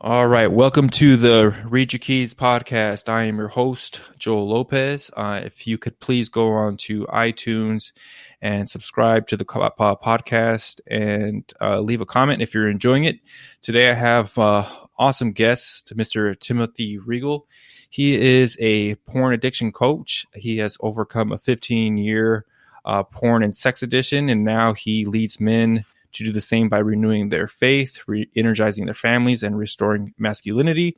All right, welcome to the Read Your Keys podcast. I am your host, Joel Lopez. If you could please go on to iTunes and subscribe to the podcast and leave a comment if you're enjoying it. Today I have awesome guest, Mr. Timothy Reigle. He is a porn addiction coach. He has overcome a 15-year porn and sex addiction, and now he leads men to do the same by renewing their faith, re-energizing their families, and restoring masculinity.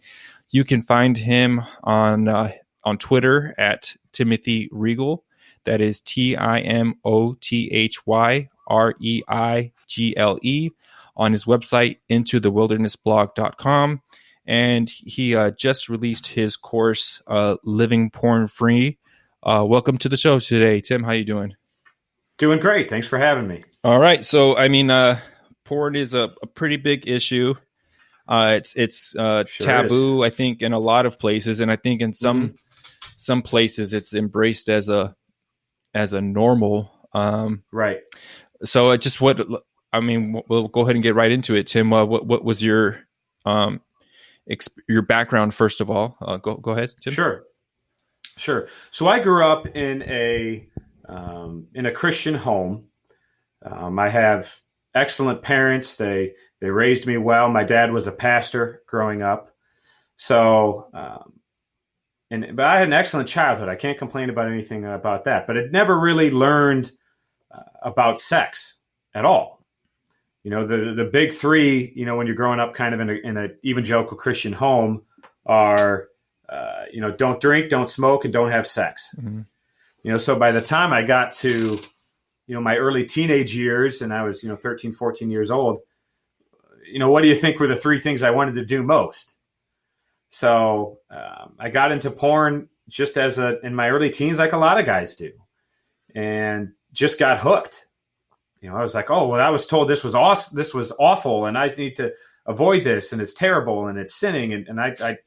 You can find him on Twitter at Timothy Reigle. That is TimothyReigle on his website, intothewildernessblog.com. And he just released his course, Living Porn Free. Welcome to the show today, Tim. How you doing? Doing great. Thanks for having me. All right. So, porn is a pretty big issue. It's taboo, I think, in a lot of places, and I think in some places it's embraced as a normal. Right. So, we'll go ahead and get right into it. Tim, what was your background first of all? Go ahead, Tim. Sure. So I grew up in a Christian home. I have excellent parents. They raised me well. My dad was a pastor growing up. So, but I had an excellent childhood. I can't complain about anything about that, but I'd never really learned about sex at all. You know, the big three, you know, when you're growing up kind of in a evangelical Christian home are, don't drink, don't smoke, and don't have sex. Mm-hmm. You know, so by the time I got to, my early teenage years and I was, 13, 14 years old, what do you think were the three things I wanted to do most? So I got into porn just in my early teens, like a lot of guys do, and just got hooked. I was like, oh, well, I was told this was awesome. This was awful. And I need to avoid this. And it's terrible. And it's sinning. And I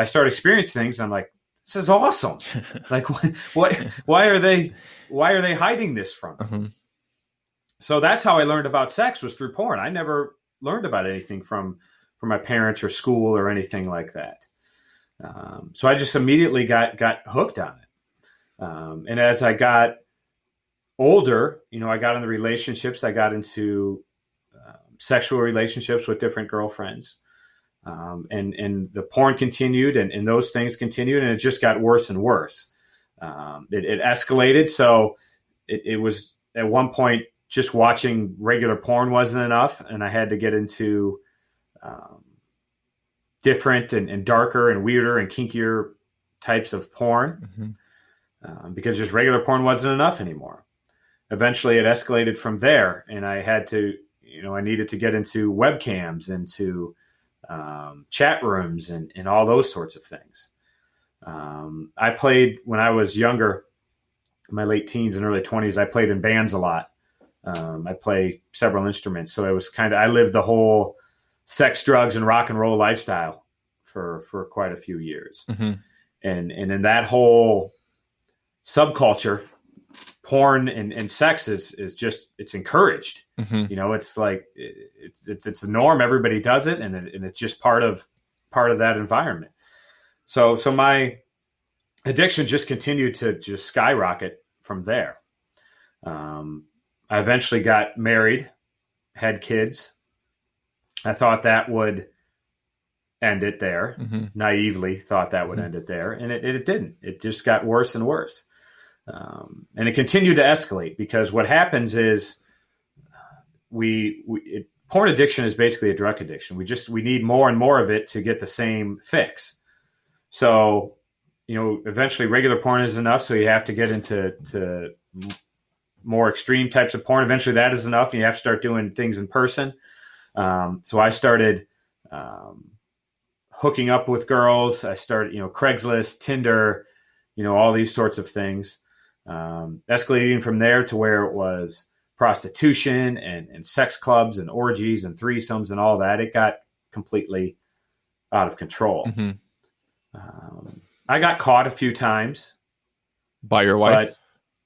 started experiencing things. And I'm like, this is awesome. Like, why are they hiding this from me? Mm-hmm. So that's how I learned about sex, was through porn. I never learned about anything from my parents or school or anything like that. So I just immediately got hooked on it. And as I got older, I got into relationships. I got into sexual relationships with different girlfriends. And the porn continued and those things continued, and it just got worse and worse. It escalated. So it was at one point just watching regular porn wasn't enough. And I had to get into different and darker and weirder and kinkier types of porn, because just regular porn wasn't enough anymore. Eventually it escalated from there, and I had to, I needed to get into webcams, into chat rooms and all those sorts of things. I played when I was younger, in my late teens and early 20s. I played in bands a lot. I play several instruments. So it was I lived the whole sex, drugs, and rock and roll lifestyle for quite a few years. Mm-hmm. And in that whole subculture, porn and sex is just, it's encouraged. Mm-hmm. It's like, it's a norm. Everybody does it. And it's just part of that environment. So my addiction just continued to just skyrocket from there. I eventually got married, had kids. I thought that would end it there. Mm-hmm. Naively thought that would end it there. And it didn't. It just got worse and worse. And it continued to escalate, because what happens is porn addiction is basically a drug addiction. We need more and more of it to get the same fix. So, eventually regular porn is enough. So you have to get into more extreme types of porn. Eventually that is enough, and you have to start doing things in person. So I started hooking up with girls. I started, Craigslist, Tinder, all these sorts of things. Escalating from there to where it was prostitution and sex clubs and orgies and threesomes and all that. It got completely out of control. Mm-hmm. I got caught a few times. By your wife?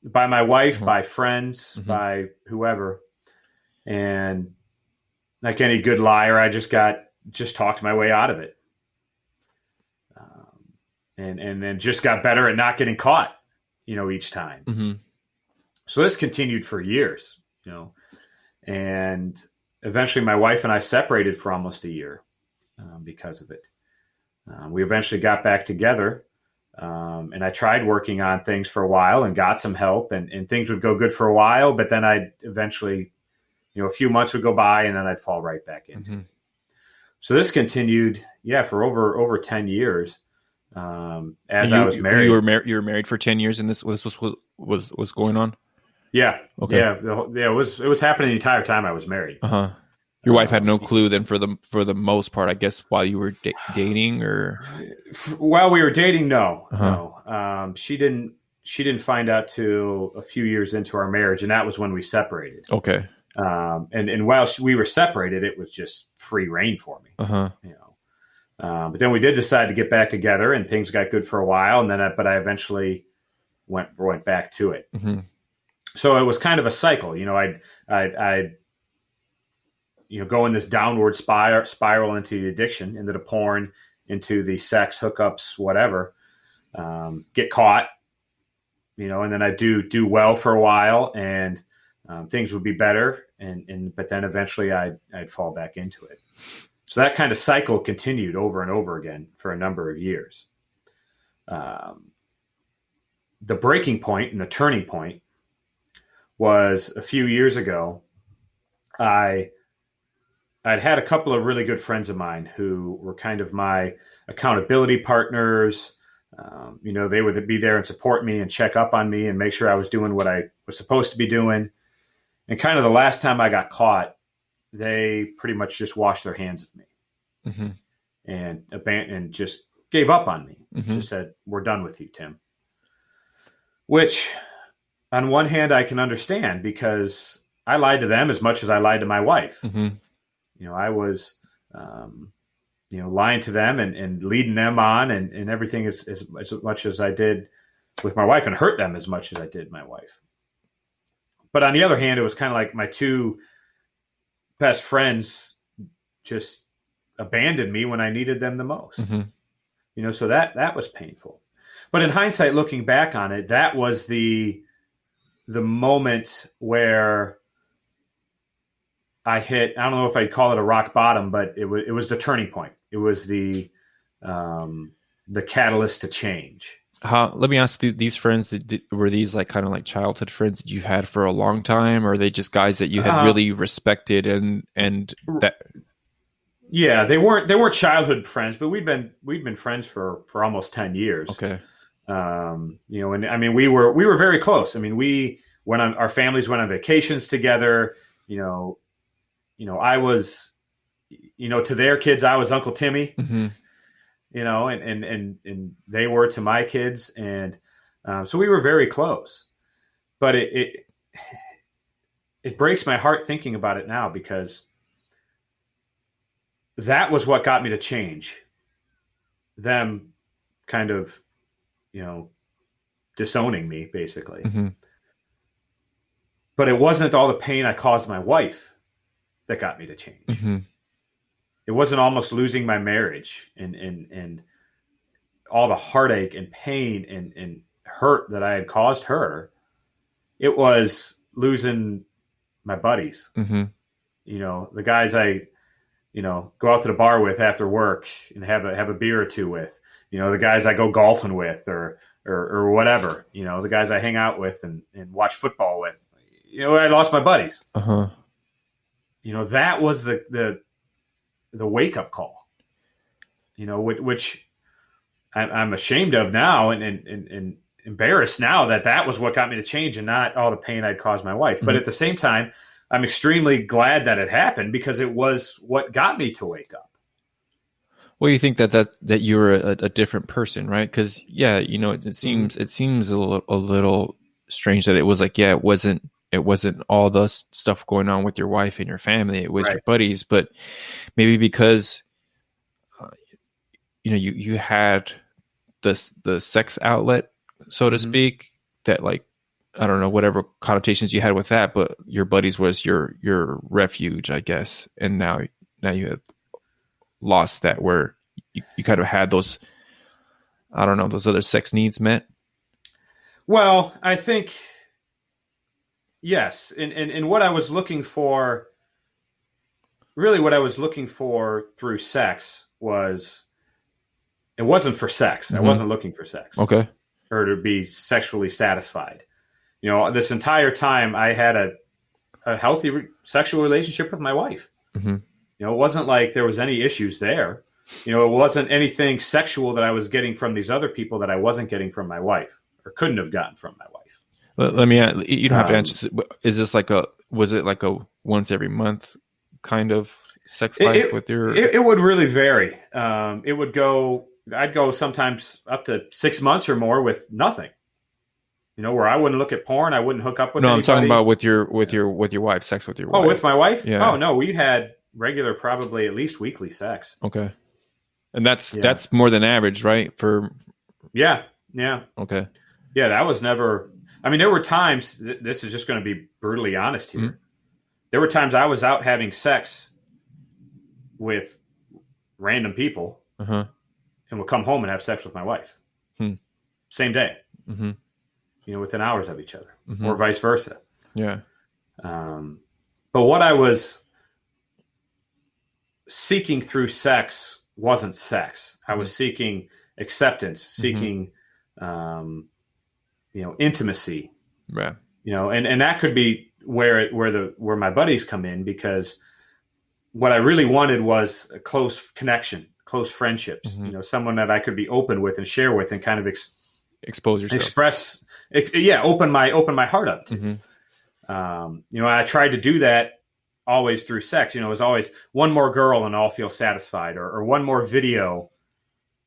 By my wife, mm-hmm. by friends, mm-hmm. by whoever. And like any good liar, I just got just talked my way out of it. And then just got better at not getting caught, each time. Mm-hmm. So this continued for years, and eventually my wife and I separated for almost a year because of it. We eventually got back together, and I tried working on things for a while and got some help, and things would go good for a while, but then I'd eventually, a few months would go by and then I'd fall right back into it. So this continued, for over 10 years. As I was married, you were married for 10 years, and this was going on. Yeah. Okay. Yeah. It was happening the entire time I was married. Your wife had no clue then, for the most part, I guess, while you were dating, or while we were dating. No. She didn't find out till a few years into our marriage, and that was when we separated. Okay. And while we were separated, it was just free reign for me. But then we did decide to get back together, and things got good for a while, and then I eventually went back to it. Mm-hmm. So it was kind of a cycle. I'd go in this downward spiral into the addiction, into the porn, into the sex, hookups, whatever. Get caught, and then I'd do well for a while, and things would be better, but then eventually I'd fall back into it. So that kind of cycle continued over and over again for a number of years. The breaking point and the turning point was a few years ago. I'd had a couple of really good friends of mine who were kind of my accountability partners. They would be there and support me and check up on me and make sure I was doing what I was supposed to be doing. And kind of the last time I got caught, they pretty much just washed their hands of me. Mm-hmm. and just gave up on me. Mm-hmm. Just said, "We're done with you, Tim." Which, on one hand, I can understand, because I lied to them as much as I lied to my wife. Mm-hmm. I was, lying to them and leading them on, and everything as much as I did with my wife, and hurt them as much as I did my wife. But on the other hand, it was kind of like my two best friends just abandoned me when I needed them the most. Mm-hmm. So that was painful. But in hindsight, looking back on it, that was the moment where I hit, I don't know if I'd call it a rock bottom, but it was the turning point. It was the catalyst to change. Let me ask you, these friends, were these kind of like childhood friends that you had for a long time, or are they just guys that you had really respected and that? Yeah, they weren't childhood friends, but we'd been friends for almost 10 years. Okay. And I mean, we were very close. I mean, our families went on vacations together. I was, to their kids, I was Uncle Timmy. Mm-hmm. And they were to my kids, and so we were very close. But it breaks my heart thinking about it now, because that was what got me to change. Them kind of, disowning me, basically. Mm-hmm. But it wasn't all the pain I caused my wife that got me to change. Mm-hmm. It wasn't almost losing my marriage and all the heartache and pain and hurt that I had caused her. It was losing my buddies. Mm-hmm. The guys I, go out to the bar with after work and have a beer or two with, the guys I go golfing with or whatever, the guys I hang out with and watch football with, I lost my buddies. Uh-huh. That was the wake up call, which I'm ashamed of now and embarrassed now that was what got me to change, and not all the pain I'd caused my wife. Mm-hmm. But at the same time, I'm extremely glad that it happened, because it was what got me to wake up. Well, you think that you were a different person, right? Because it seems a little strange that it was it wasn't all the stuff going on with your wife and your family. It was right. Your buddies, but maybe because you had the sex outlet, so to mm-hmm. speak, that I don't know, whatever connotations you had with that, but your buddies was your refuge, I guess. And now you have. lost that where you kind of had those, I don't know, those other sex needs met? Well, I think yes. And what I was looking for, really what I was looking for through sex was, it wasn't for sex. I wasn't looking for sex. Okay. Or to be sexually satisfied. You know, this entire time I had a healthy sexual relationship with my wife. You know, it wasn't like there was any issues there. You know, it wasn't anything sexual that I was getting from these other people that I wasn't getting from my wife or couldn't have gotten from my wife. Let me, you don't have to answer. Is this was it like a once every month kind of sex life with your? It would really vary. I'd go sometimes up to 6 months or more with nothing. You know, where I wouldn't look at porn, I wouldn't hook up with. No, anybody. I'm talking about with your wife, sex with your wife. Oh, with my wife? Yeah. Oh no, we had regular, probably at least weekly sex. Okay, and that's more than average, right? Yeah. Okay. Yeah, that was never. I mean, there were times. This is just going to be brutally honest here. There were times I was out having sex with random people, and would come home and have sex with my wife, same day. You know, within hours of each other, or vice versa. Yeah. But what I was seeking through sex wasn't sex. I was seeking acceptance, seeking, you know, intimacy. Yeah. You know, and that could be where my buddies come in, because what I really wanted was a close connection, close friendships. You know, someone that I could be open with and share with, and kind of expose yourself, open my heart up to. You know, I tried to do that always through sex. You know, it was always one more girl and I'll feel satisfied, or one more video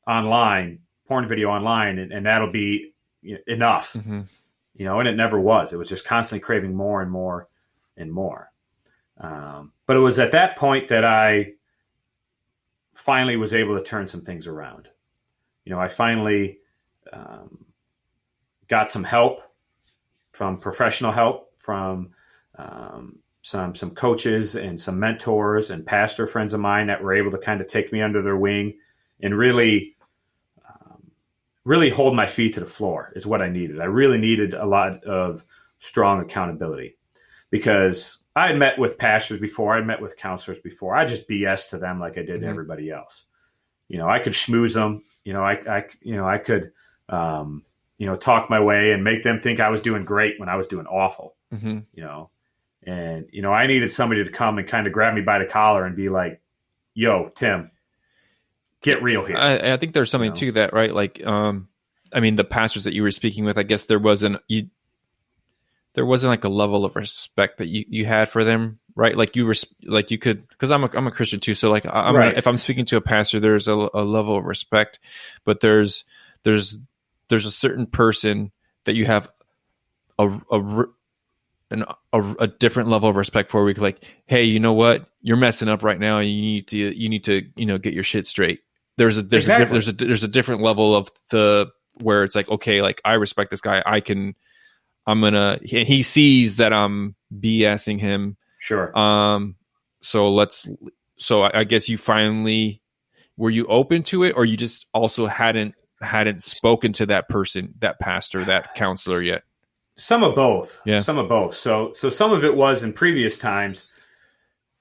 online, porn video online, and that'll be enough. You know, and it never was. It was just constantly craving more and more and more. But it was at that point that I finally was able to turn some things around. You know, I finally got some help, from professional help, from some coaches and some mentors and pastor friends of mine that were able to kind of take me under their wing and really hold my feet to the floor is what I needed. I really needed a lot of strong accountability, because I had met with pastors before. I'd met with counselors before. I just BS to them like I did to everybody else. You know, I could schmooze them. You know, I could, talk my way and make them think I was doing great when I was doing awful. You know, and, you know, I needed somebody to come and kind of grab me by the collar and be like, yo, Tim, get real here. I think there's something to that, right? Like, I mean, the pastors that you were speaking with, I guess there wasn't like a level of respect that you had for them, right? Like you could, because I'm a Christian too. So like, if I'm speaking to a pastor, there's a level of respect, but there's a certain person that you have a different level of respect for. We could like, hey, you know what? You're messing up right now. You need to, get your shit straight. There's a different level of where it's like, okay, like I respect this guy. He sees that I'm BSing him. Sure. So I guess you finally, were you open to it, or you just also hadn't spoken to that person, that pastor, that counselor yet? Some of both. Yeah. Some of both. So some of it was in previous times,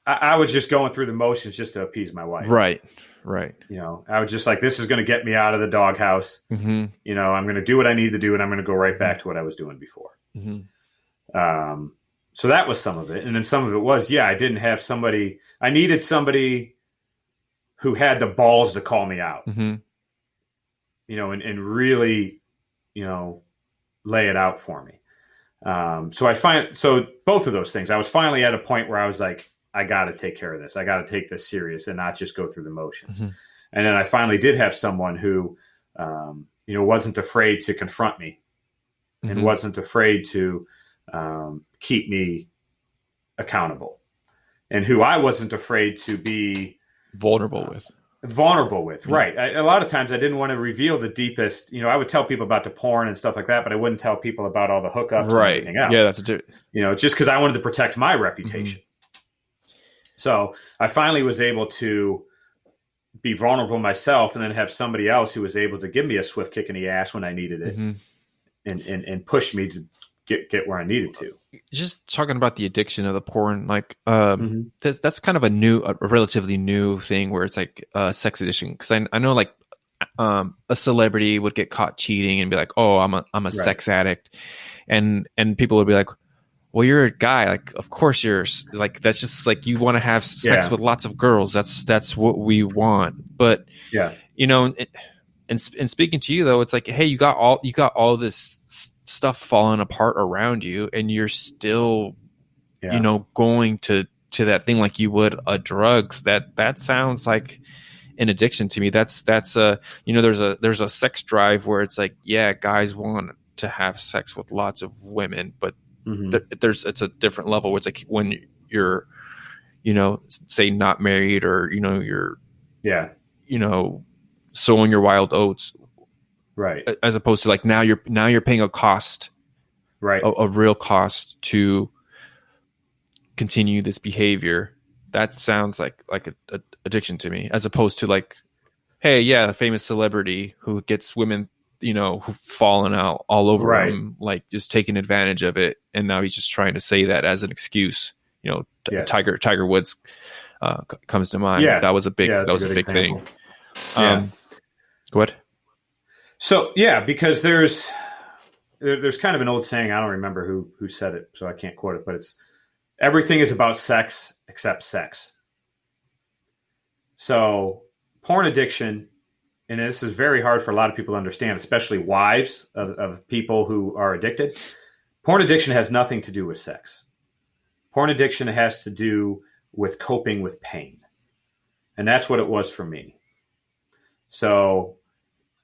I was just going through the motions just to appease my wife. Right. You know, I was just like, this is going to get me out of the doghouse. You know, I'm going to do what I need to do, and I'm going to go right back to what I was doing before. So that was some of it. And then some of it was, I didn't have somebody, I needed somebody who had the balls to call me out, you know, and really, you know, lay it out for me. So both of those things, I was finally at a point where I was like, I got to take care of this. I got to take this serious and not just go through the motions. And then I finally did have someone who, you know, wasn't afraid to confront me and wasn't afraid to keep me accountable, and who I wasn't afraid to be vulnerable with. Right. A lot of times I didn't want to reveal the deepest, you know, I would tell people about the porn and stuff like that, but I wouldn't tell people about all the hookups and everything else. Yeah, that's you know, just because I wanted to protect my reputation. So I finally was able to be vulnerable myself, and then have somebody else who was able to give me a swift kick in the ass when I needed it, Mm-hmm. and push me to get where I needed to. Just talking about the addiction of the porn, like Mm-hmm. that's kind of a relatively new thing where it's like sex addiction. Because I know like a celebrity would get caught cheating and be like, "Oh, I'm a Right. sex addict," and people would be like, "Well, you're a guy. Like, of course you're like that's just like you want to have sex with lots of girls. That's what we want." But Yeah. you know, and speaking to you though, it's like, hey, you got all this stuff falling apart around you, and you're still, going to that thing like you would a drug. That sounds like an addiction to me. That's there's a sex drive where it's like, yeah, guys want to have sex with lots of women, but it's a different level where it's like when you're, say not married, or you're sowing your wild oats, right, as opposed to like now you're paying a cost, right, a real cost to continue this behavior. That sounds like a addiction to me, as opposed to like, hey, yeah, a famous celebrity who gets women, who've fallen out all over him, like just taking advantage of it, and now he's just trying to say that as an excuse. Tiger Woods comes to mind. Yeah, that was a big thing. Go ahead. So because there's kind of an old saying, I don't remember who said it, so I can't quote it, but it's everything is about sex except sex. So porn addiction, and this is very hard for a lot of people to understand, especially wives of people who are addicted. Porn addiction has nothing to do with sex. Porn addiction has to do with coping with pain. And that's what it was for me. So,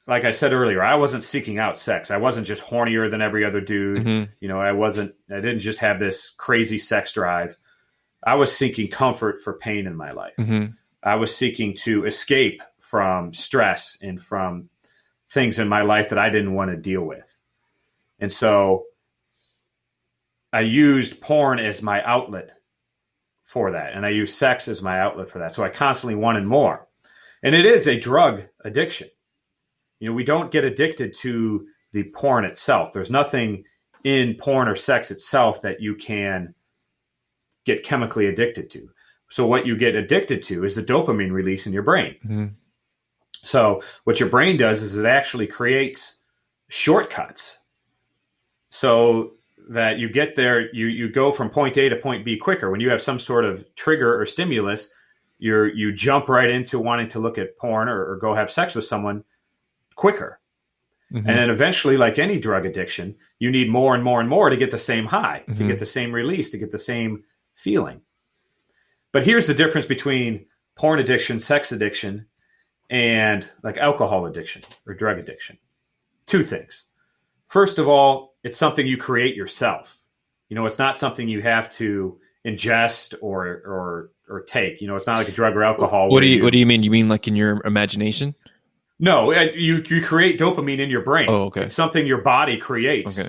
like I said earlier, I wasn't seeking out sex. I wasn't just hornier than every other dude. Mm-hmm. I didn't just have this crazy sex drive. I was seeking comfort for pain in my life. Mm-hmm. I was seeking to escape from stress and from things in my life that I didn't want to deal with. And so I used porn as my outlet for that. And I used sex as my outlet for that. So I constantly wanted more. And it is a drug addiction. We don't get addicted to the porn itself. There's nothing in porn or sex itself that you can get chemically addicted to. So what you get addicted to is the dopamine release in your brain. Mm-hmm. So what your brain does is it actually creates shortcuts so that you get there, you go from point A to point B quicker. When you have some sort of trigger or stimulus, you jump right into wanting to look at porn or go have sex with someone quicker. Mm-hmm. And then eventually, like any drug addiction, you need more and more and more to get the same high, mm-hmm. to get the same release, to get the same feeling. But here's the difference between porn addiction, sex addiction, and like alcohol addiction or drug addiction. Two things. First of all, it's something you create yourself. It's not something you have to ingest or take. It's not like a drug or alcohol. What do you mean? You mean like in your imagination? No, you create dopamine in your brain. Oh, okay. It's something your body creates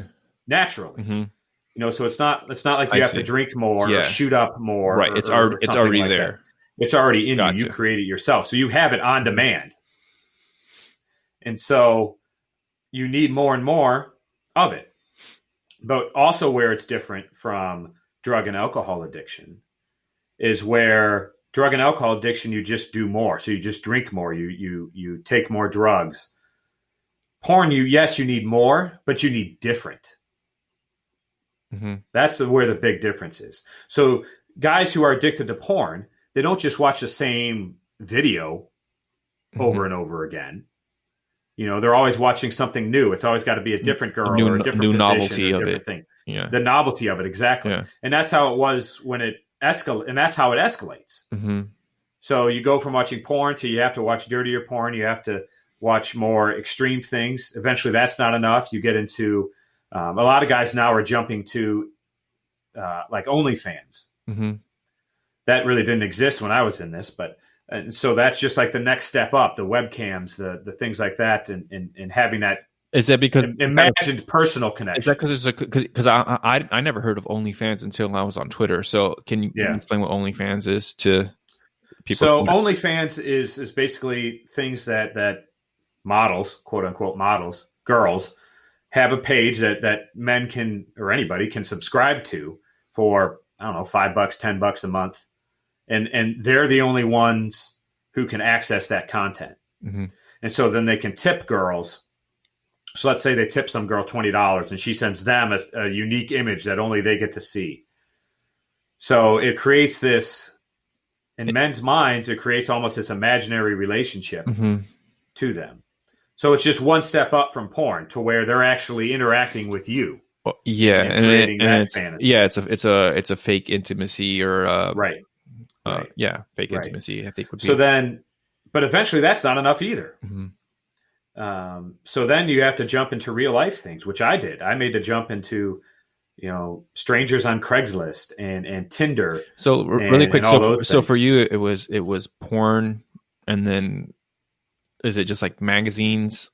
naturally. Mm-hmm. So it's not like you have to drink more or shoot up more. Right. It's already like there. That. It's already in you. You create it yourself. So you have it on demand. And so you need more and more of it. But also where it's different from drug and alcohol addiction is where drug and alcohol addiction, you just do more. So you just drink more. You take more drugs. Porn, you need more, but you need different. Mm-hmm. That's where the big difference is. So guys who are addicted to porn, they don't just watch the same video over and over again. They're always watching something new. It's always got to be a different girl or a different new novelty of it. Thing. Yeah. The novelty of it, exactly. Yeah. And that's how it was when it escalates, and that's how it escalates. Mm-hmm. So you go from watching porn to you have to watch dirtier porn. You have to watch more extreme things. Eventually, that's not enough. You get into a lot of guys now are jumping to like OnlyFans. Mm-hmm. That really didn't exist when I was in this, and so that's just like the next step up, the webcams, the things like that, and having that. Is that because imagined personal connection? Is that because I never heard of OnlyFans until I was on Twitter. So can you explain what OnlyFans is to people So can. OnlyFans is basically things that models, quote unquote models, girls, have a page that men can, or anybody can subscribe to for, I don't know, $5, $10 a month. And they're the only ones who can access that content. Mm-hmm. And so then they can tip girls. So let's say they tip some girl $20 and she sends them a unique image that only they get to see. So it creates this, in men's minds, it creates almost this imaginary relationship Mm-hmm. to them. So it's just one step up from porn to where they're actually interacting with you. Well, yeah, and creating that it's fantasy. yeah, it's a fake intimacy or Right. yeah, fake Right. intimacy. I think would be. So then, but eventually that's not enough either. Mm-hmm. So then you have to jump into real life things, which I did. I made the jump into, strangers on Craigslist and Tinder. So really quick, and all those so for things. you, it was porn, and then is it just like magazines?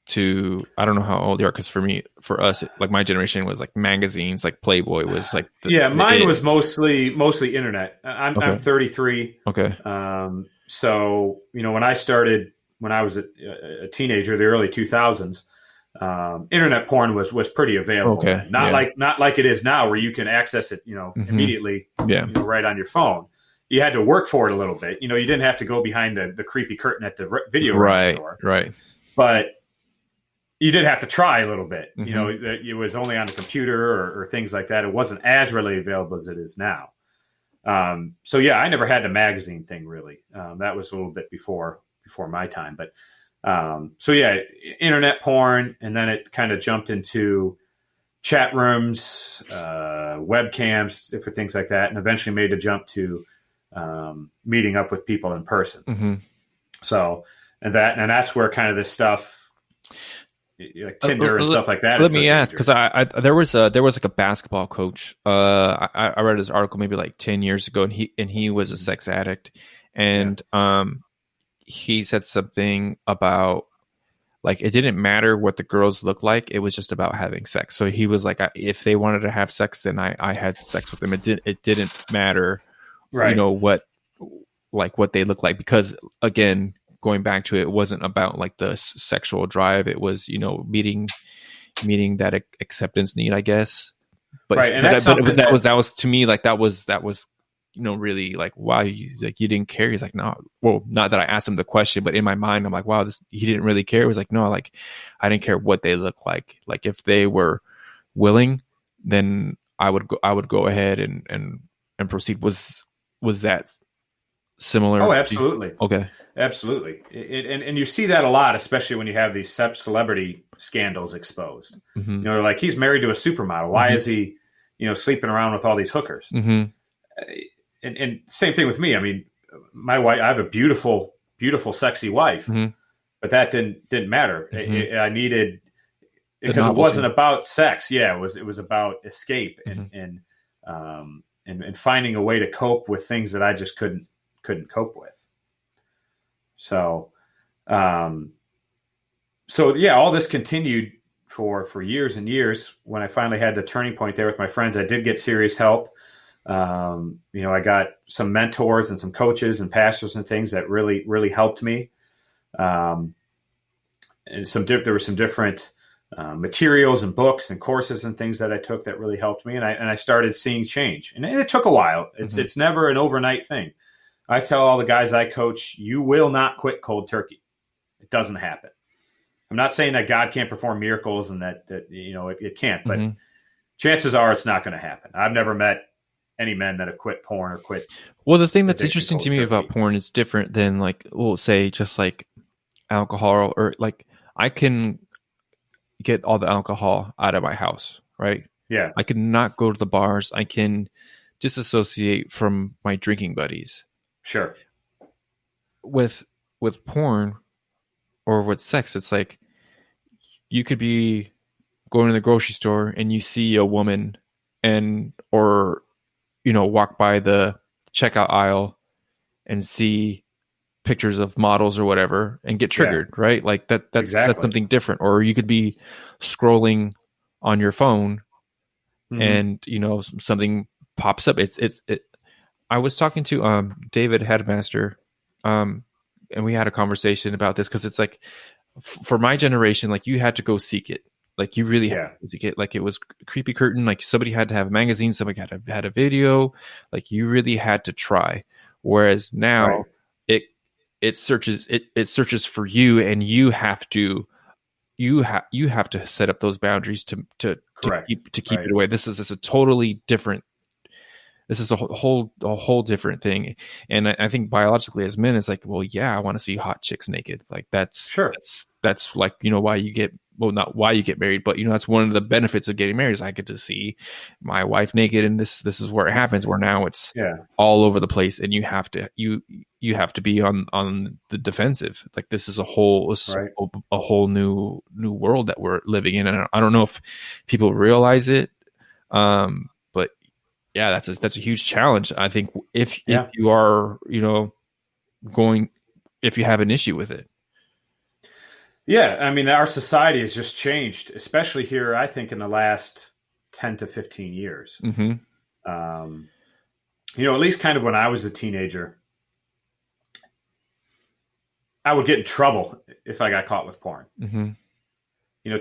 To I don't know how old you are, because for us, like my generation was like magazines, like Playboy was like mine was mostly internet. I'm Okay. 33. Okay. So when I started, when I was a teenager, the early 2000s, internet porn was pretty available. Okay. Then. Not like it is now, where you can access it Mm-hmm. immediately, Yeah. right on your phone. You had to work for it a little bit. You didn't have to go behind the creepy curtain at the video rental store. Right. But you did have to try a little bit. Mm-hmm. It was only on the computer or things like that. It wasn't as readily available as it is now. So yeah, I never had the magazine thing really. That was a little bit before my time. But so yeah, internet porn, and then it kind of jumped into chat rooms, webcams, different things like that, and eventually made a jump to meeting up with people in person. Mm-hmm. So and that's where kind of this stuff, like Tinder and stuff like that. Let me ask, because I there was like a basketball coach. I read his article maybe like 10 years ago, and he was a sex addict, and he said something about like it didn't matter what the girls looked like, it was just about having sex. So he was like, if they wanted to have sex, then I had sex with them. It didn't matter, right? What they look like, because again, going back to it, it wasn't about like the sexual drive. It was, meeting that acceptance need, I guess. But right, and that was to me like that was really like, wow, you didn't care. He's like, no, well, not that I asked him the question, but in my mind, I'm like, wow, he didn't really care. It was like, no, like I didn't care what they look like. Like if they were willing, then I would go ahead and proceed. Was that similar? Oh, absolutely. Okay. Absolutely. And you see that a lot, especially when you have these celebrity scandals exposed. Mm-hmm. Like he's married to a supermodel. Why is he, sleeping around with all these hookers? Mm-hmm. And same thing with me. I mean, my wife, I have a beautiful, beautiful, sexy wife, mm-hmm. but that didn't matter. Mm-hmm. I needed, because it wasn't about sex. Yeah. It was about escape and finding a way to cope with things that I just couldn't cope with. So yeah, all this continued for years and years. When I finally had the turning point there with my friends, I did get serious help. I got some mentors and some coaches and pastors and things that really, really helped me. And there were some different materials and books and courses and things that I took that really helped me. And I started seeing change, and it took a while. It's never an overnight thing. I tell all the guys I coach, you will not quit cold turkey. It doesn't happen. I'm not saying that God can't perform miracles and that it can't, but chances are it's not going to happen. I've never met any men that have quit porn or quit. Well, the thing that's interesting to me about porn is different than like, we'll say just like alcohol, or like I can get all the alcohol out of my house, right? Yeah. I can not go to the bars. I can disassociate from my drinking buddies. Sure. With porn or with sex, it's like you could be going to the grocery store and you see a woman or walk by the checkout aisle and see pictures of models or whatever and get triggered, right? Like that's exactly. something different. Or you could be scrolling on your phone and something pops up. I was talking to David Headmaster, um, and we had a conversation about this because it's like for my generation, like you had to go seek it. Like you really had Yeah. to seek it. Like it was creepy curtain. Like somebody had to have a magazine, somebody had to have had a video. Like you really had to try. Whereas Right. now it it searches for you, and you have to set up those boundaries Correct. to keep Right. it away. This is a totally different. This is a whole different thing. And I think biologically as men, it's like, well, yeah, I want to see hot chicks naked. Like Sure. that's like, you know, why you get, well, not why you get married, but you know, that's one of the benefits of getting married is I get to see my wife naked. And this is where it happens, where now it's Yeah. all over the place, and you have to be on the defensive. Like this is Right. a whole new world that we're living in. And I don't know if people realize it. But yeah, that's a huge challenge. I think if Yeah. you are, you know, going, if you have an issue with it. Yeah. I mean, our society has just changed, especially here, I think, in the last 10 to 15 years. Mm-hmm. Um, at least kind of when I was a teenager, I would get in trouble if I got caught with porn. Mm-hmm.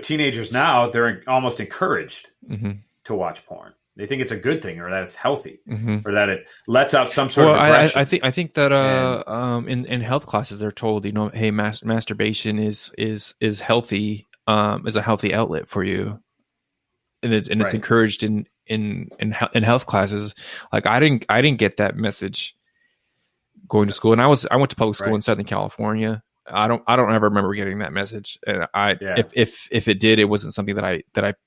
Teenagers now, they're almost encouraged Mm-hmm. to watch porn. They think it's a good thing, or that it's healthy, Mm-hmm. or that it lets out some sort Well, of aggression. I think that And in health classes they're told, you know, hey, masturbation is healthy, is a healthy outlet for you, and it's right. encouraged in health classes. Like I didn't get that message going to school, and I went to public school Right. in Southern California. I don't ever remember getting that message, and Yeah. if it did, it wasn't something that I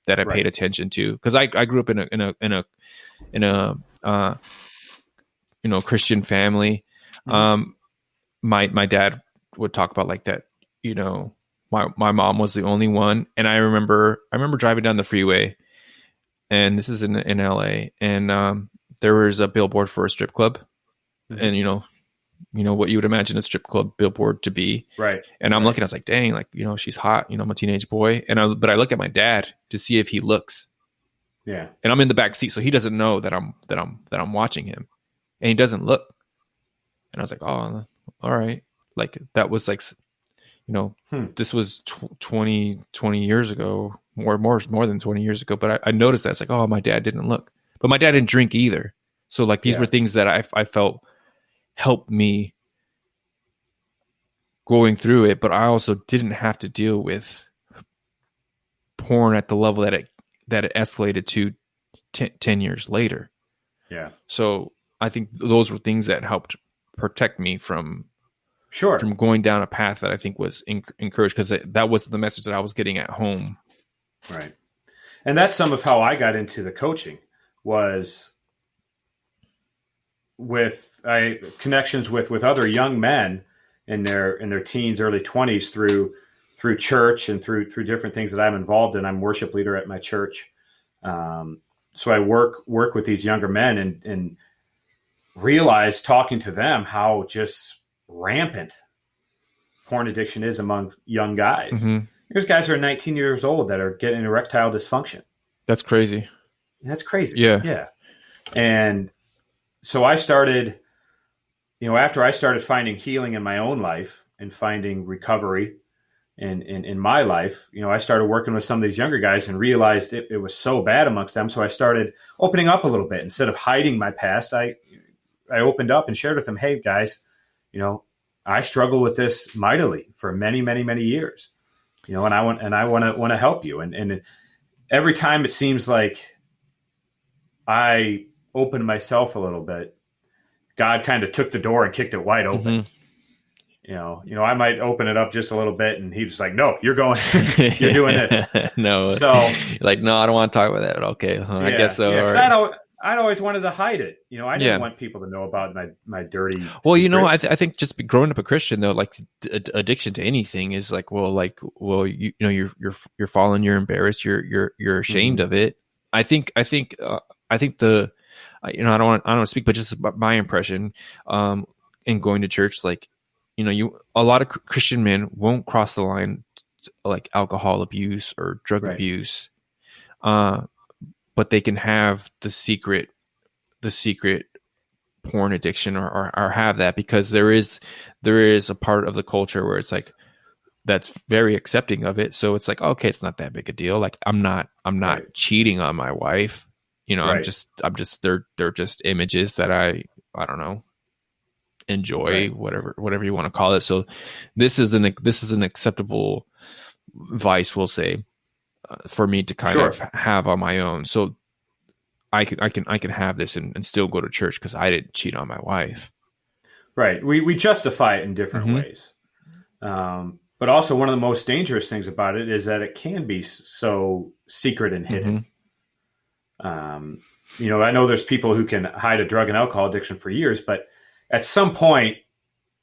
paid Right. attention to, because I grew up in a you know, Christian family. Mhm. Um, my dad would talk about like that. You know, my mom was the only one, and I remember driving down the freeway, and this is in L.A. and there was a billboard for a strip club, Mhm. and you know what you would imagine a strip club billboard to be. Right. And I'm Right. looking, I was like, dang, like, you know, she's hot. You know, I'm a teenage boy, but I look at my dad to see if he looks, Yeah. and I'm in the back seat, so he doesn't know that I'm watching him, and he doesn't look. And I was like, oh, all right. Like that was like, you know, Hmm. this was 20 years ago, more than 20 years ago. But I noticed that it's like, oh, my dad didn't look, but my dad didn't drink either. So like these were Yeah. things that I felt helped me going through it, but I also didn't have to deal with porn at the level that it escalated to 10 years later. Yeah. So I think those were things that helped protect me Sure. from going down a path that I think was encouraged, because that was the message that I was getting at home. Right. And that's some of how I got into the coaching, was with connections with other young men in their teens, early 20s, through church and through different things that I'm involved in. I'm worship leader at my church. So I work with these younger men, and realize, talking to them, how just rampant porn addiction is among young guys. Mm-hmm. There's guys who are 19 years old that are getting erectile dysfunction. That's crazy. That's crazy. Yeah. Yeah. And so I started, after I started finding healing in my own life and finding recovery in my life, I started working with some of these younger guys and realized it was so bad amongst them. So I started opening up a little bit. Instead of hiding my past, I opened up and shared with them, hey guys, I struggle with this mightily for many, many, many years, and I want to help you. And every time it seems like I opened myself a little bit, God kind of took the door and kicked it wide open. Mm-hmm. I might open it up just a little bit, and he's just like, no, you're going, you're doing this. No. So like, no, I don't want to talk about that. Okay. I guess so. Yeah. All Cause right. I'd always wanted to hide it. I didn't Yeah. want people to know about my dirty Well, secrets. I think just growing up a Christian though, like addiction to anything is like, you know, you're fallen, you're embarrassed, you're ashamed Mhm. of it. I think you know, I don't want to speak, but just about my impression, in going to church, like, you know, a lot of Christian men won't cross the line, like alcohol abuse or drug Right. abuse, but they can have the secret porn addiction or have that, because there is a part of the culture where it's like that's very accepting of it. So it's like, okay, it's not that big a deal. Like I'm not Right. cheating on my wife. Right. I'm just they're just images that I don't know, enjoy, Right. whatever you want to call it. So this is an acceptable vice, we'll say, for me to kind of Sure. have on my own. So I can have this and still go to church because I didn't cheat on my wife. Right. We justify it in different Mm-hmm. ways. But also, one of the most dangerous things about it is that it can be so secret and hidden. Mm-hmm. I know there's people who can hide a drug and alcohol addiction for years, but at some point,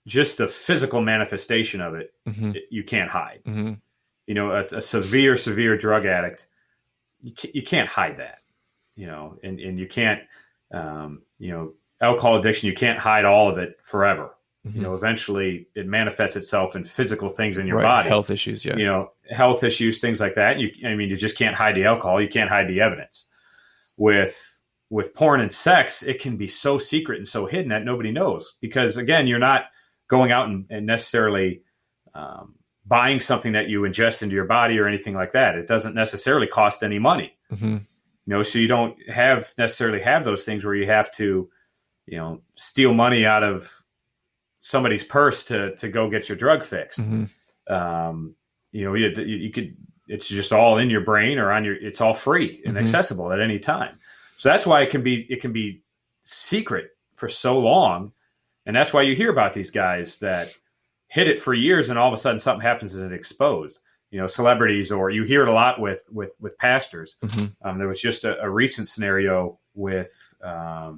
just the physical manifestation of it, Mm-hmm. you can't hide. Mm-hmm. A severe drug addict, you can't hide that. And you can't, alcohol addiction, you can't hide all of it forever. Mm-hmm. Eventually it manifests itself in physical things in your Right. body, Health issues. Yeah. Health issues, things like that. You just can't hide the alcohol. You can't hide the evidence. With porn and sex, it can be so secret and so hidden that nobody knows, because again, you're not going out and necessarily buying something that you ingest into your body or anything like that. It doesn't necessarily cost any money. Mm-hmm. So you don't necessarily have those things where you have to, steal money out of somebody's purse to go get your drug fixed. Mm-hmm. You could, it's just all in your brain or it's all free and Mm-hmm. accessible at any time. So that's why it can be secret for so long. And that's why you hear about these guys that hid it for years and all of a sudden something happens and it's exposed. Celebrities, or you hear it a lot with pastors. Mm-hmm. There was just a recent scenario with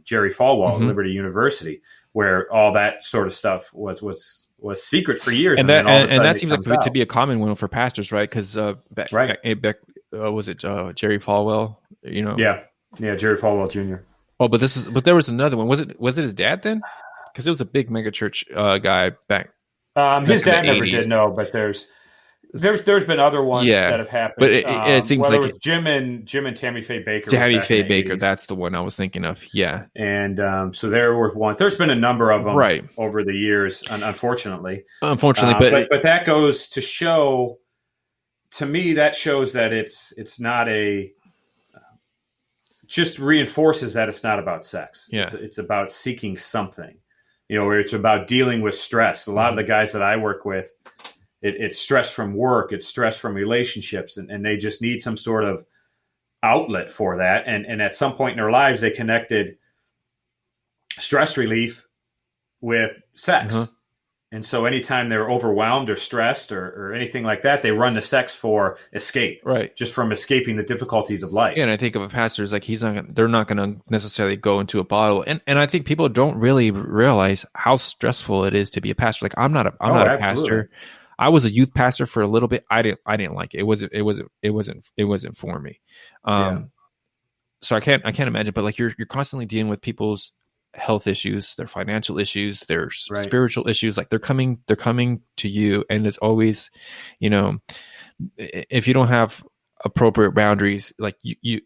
Jerry Falwell Mm-hmm. at Liberty University, where all that sort of stuff was secret for years, and then all of a sudden that it seems comes like to out. be a common one for pastors, right? Because Right. was it Jerry Falwell? Yeah, Jerry Falwell Jr. Oh, but there was another one. Was it his dad then? Because it was a big megachurch guy back. His in dad the never 80s. did, no, but there's been other ones Yeah, that have happened. but it seems there like was Jim and Tammy Faye Baker. Tammy was back Faye in the Baker. 80s. That's the one I was thinking of. Yeah, and so there were ones. There's been a number of them right. over the years, unfortunately. Unfortunately, but that goes to show, to me, that shows that it's not just reinforces that it's not about sex. Yeah. It's about seeking something, where it's about dealing with stress. A lot of the guys that I work with, it's stress from work, it's stress from relationships, and they just need some sort of outlet for that. And at some point in their lives, they connected stress relief with sex. Uh-huh. And so anytime they're overwhelmed or stressed or anything like that, they run to sex for escape, right? Just from escaping the difficulties of life. Yeah, and I think of a pastor as like they're not going to necessarily go into a bottle, and I think people don't really realize how stressful it is to be a pastor. Like I'm not a absolutely. pastor. I was a youth pastor for a little bit. I didn't like it. It wasn't for me. So I can't imagine. But like you're constantly dealing with people's health issues, their financial issues, their spiritual issues. Like they're coming to you, and it's always, if you don't have appropriate boundaries, like you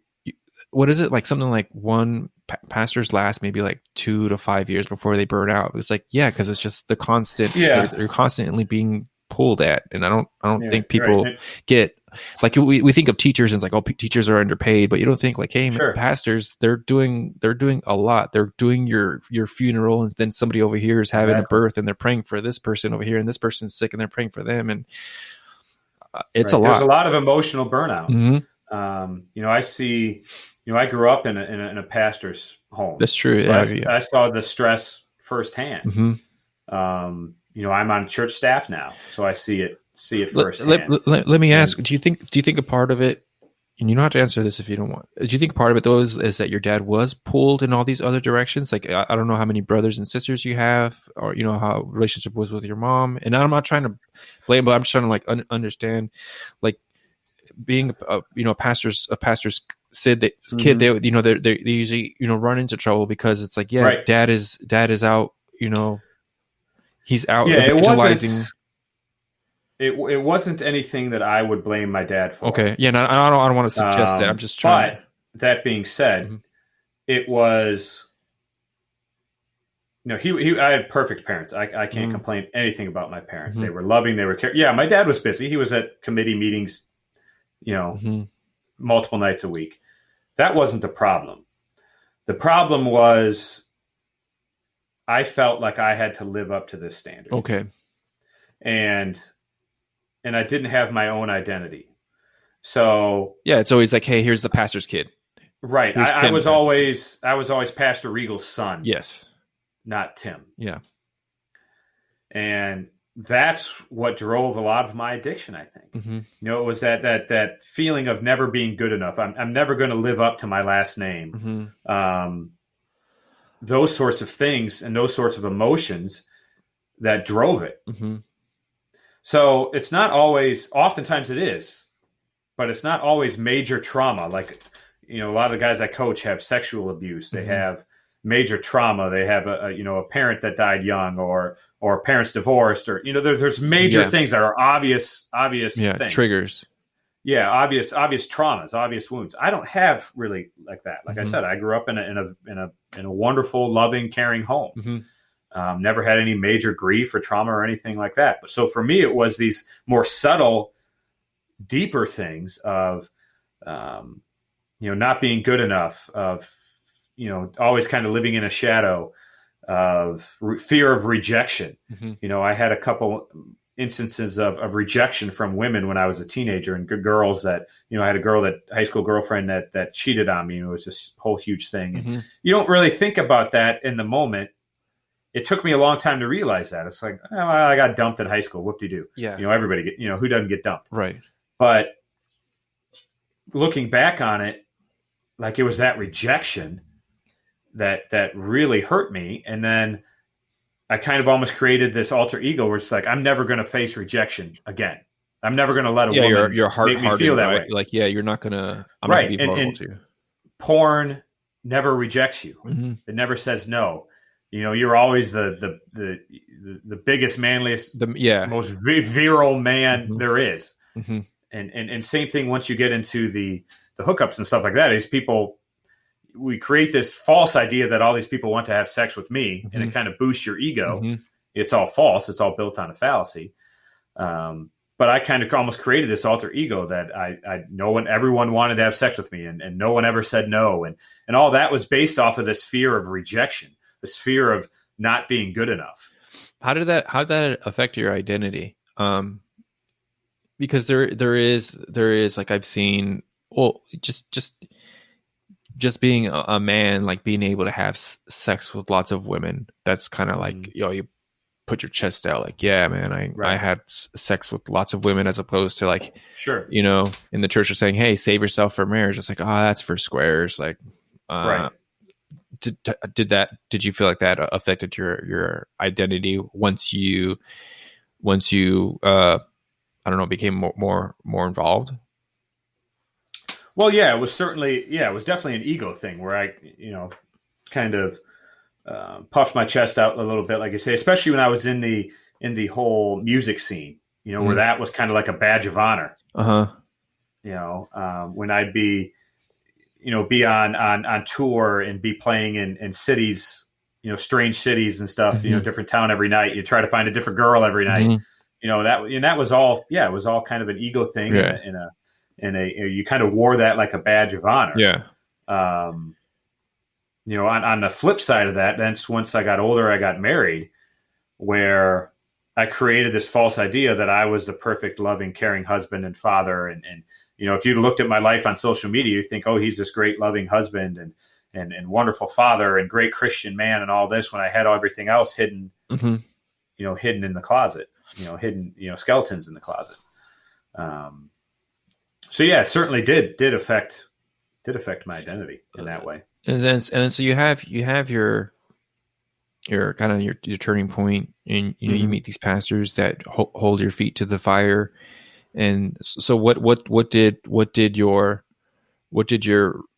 what is it, like something like one pastors last maybe like 2 to 5 years before they burn out. It's like, yeah, because it's just the constant. You're constantly being pulled at, and I don't think people get, like, we think of teachers and it's like, oh, teachers are underpaid, but you don't think like, hey, pastors, they're doing a lot. They're doing your funeral, and then somebody over here is having a birth, and they're praying for this person over here, and this person's sick, and they're praying for them, and it's a lot. There's a lot of emotional burnout. Mm-hmm. I see. I grew up in a pastor's home. That's true. So I saw the stress firsthand. Mm-hmm. I'm on church staff now, so I see it firsthand. Let me ask: Do you think a part of it, and you don't have to answer this if you don't want, do you think part of it though is that your dad was pulled in all these other directions? Like I don't know how many brothers and sisters you have, or how relationship was with your mom. And I'm not trying to blame, but I'm just trying to like understand, like being a pastor's kid, they usually run into trouble because it's like, dad is out, he's out evangelizing. It wasn't anything that I would blame my dad for. Okay, yeah, no, I don't want to suggest that. I'm just trying. But that being said, it was I had perfect parents. I can't complain anything about my parents. Mm-hmm. They were loving. They were yeah. My dad was busy. He was at committee meetings, Mm-hmm. multiple nights a week. That wasn't the problem. The problem was I felt like I had to live up to this standard. Okay. And I didn't have my own identity. So yeah, it's always like, hey, here's the pastor's kid. Right. I was always Pastor Reigle's son. Yes. Not Tim. Yeah. And that's what drove a lot of my addiction, I think. Mm-hmm. It was that feeling of never being good enough. I'm never going to live up to my last name. Mm-hmm. Those sorts of things and those sorts of emotions that drove it. Mm-hmm. So it's not always, oftentimes it is, but it's not always major trauma. Like, a lot of the guys I coach have sexual abuse. They have major trauma. They have a parent that died young, or parents divorced, or there's major things that are obvious things. Triggers. Yeah, obvious traumas, obvious wounds. I don't have really like that. Like I said, I grew up in a wonderful, loving, caring home. Mm-hmm. Never had any major grief or trauma or anything like that. But so for me, it was these more subtle, deeper things of not being good enough, of always kind of living in a shadow, of fear of rejection. Mm-hmm. I had a couple instances of rejection from women when I was a teenager, and good girls that, I had a high school girlfriend that cheated on me. It was this whole huge thing. Mm-hmm. And you don't really think about that in the moment. It took me a long time to realize that. It's like, oh, I got dumped in high school. Whoop-de-doo. Yeah. Everybody who doesn't get dumped? Right. But looking back on it, like, it was that rejection that really hurt me. And then I kind of almost created this alter ego where it's like, I'm never going to face rejection again. I'm never going to let a woman your heart make me feel that way. Like, you're not going to, I'm not going to be vulnerable to you. Porn never rejects you. Mm-hmm. It never says no. You're always the biggest, manliest, most virile man there is. Mm-hmm. And same thing once you get into the hookups and stuff like that, is we create this false idea that all these people want to have sex with me, and it kind of boosts your ego. Mm-hmm. It's all false. It's all built on a fallacy. But I kind of almost created this alter ego that everyone wanted to have sex with me, and no one ever said no. And all that was based off of this fear of rejection, this fear of not being good enough. How did that affect your identity? Because there is like, I've seen, well, just being a man, like being able to have sex with lots of women, that's kind of like, you put your chest out, like, yeah, man, I had sex with lots of women, as opposed to like, sure, in the church are saying, hey, save yourself for marriage. It's like, oh, that's for squares. Like, right. Did you feel like that affected your identity once you I don't know, became more involved? Well, yeah, it was definitely an ego thing where I, kind of puffed my chest out a little bit, like I say, especially when I was in the whole music scene, where that was kind of like a badge of honor. When I'd be on tour and be playing in cities, strange cities and stuff, different town every night. You try to find a different girl every night. That was all, it was all kind of an ego thing. Yeah. You kind of wore that like a badge of honor. Yeah. On the flip side of that, then once I got older, I got married, where I created this false idea that I was the perfect, loving, caring husband and father. And if you looked at my life on social media, you think, oh, he's this great, loving husband and wonderful father and great Christian man and all this, when I had everything else hidden, hidden in the closet, hidden, skeletons in the closet. So yeah, it certainly did affect my identity in that way. And then so you have your kind of your turning point, and you meet these pastors that hold your feet to the fire. And so what did your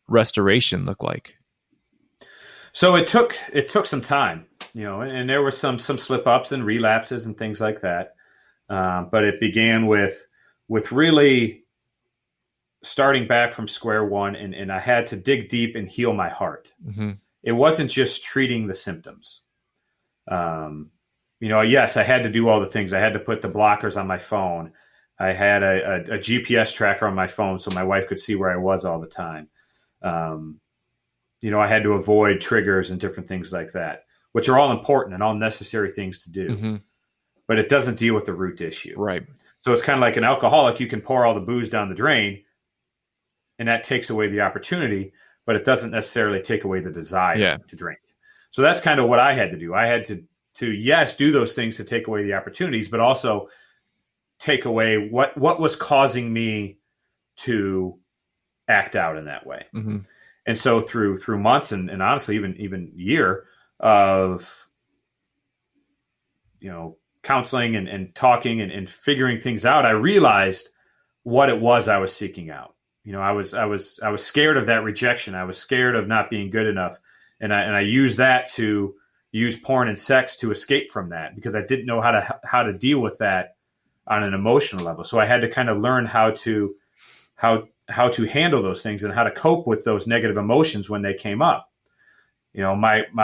restoration look like? So it took some time, and there were some slip ups and relapses and things like that. But it began with really starting back from square one, and I had to dig deep and heal my heart. Mm-hmm. It wasn't just treating the symptoms. Um, yes, I had to do all the things. I had to put the blockers on my phone. I had a GPS tracker on my phone so my wife could see where I was all the time. Um, I had to avoid triggers and different things like that, which are all important and all necessary things to do. Mm-hmm. But it doesn't deal with the root issue. Right. So it's kind of like an alcoholic. You can pour all the booze down the drain, and that takes away the opportunity, but it doesn't necessarily take away the desire to drink. So that's kind of what I had to do. I had to yes, do those things to take away the opportunities, but also take away what was causing me to act out in that way. Mm-hmm. And so through months and honestly even year of counseling and talking and figuring things out, I realized what it was I was seeking out. I was scared of that rejection. I was scared of not being good enough, and I used that to use porn and sex to escape from that because I didn't know how to deal with that on an emotional level. So I had to kind of learn how to handle those things and how to cope with those negative emotions when they came up. I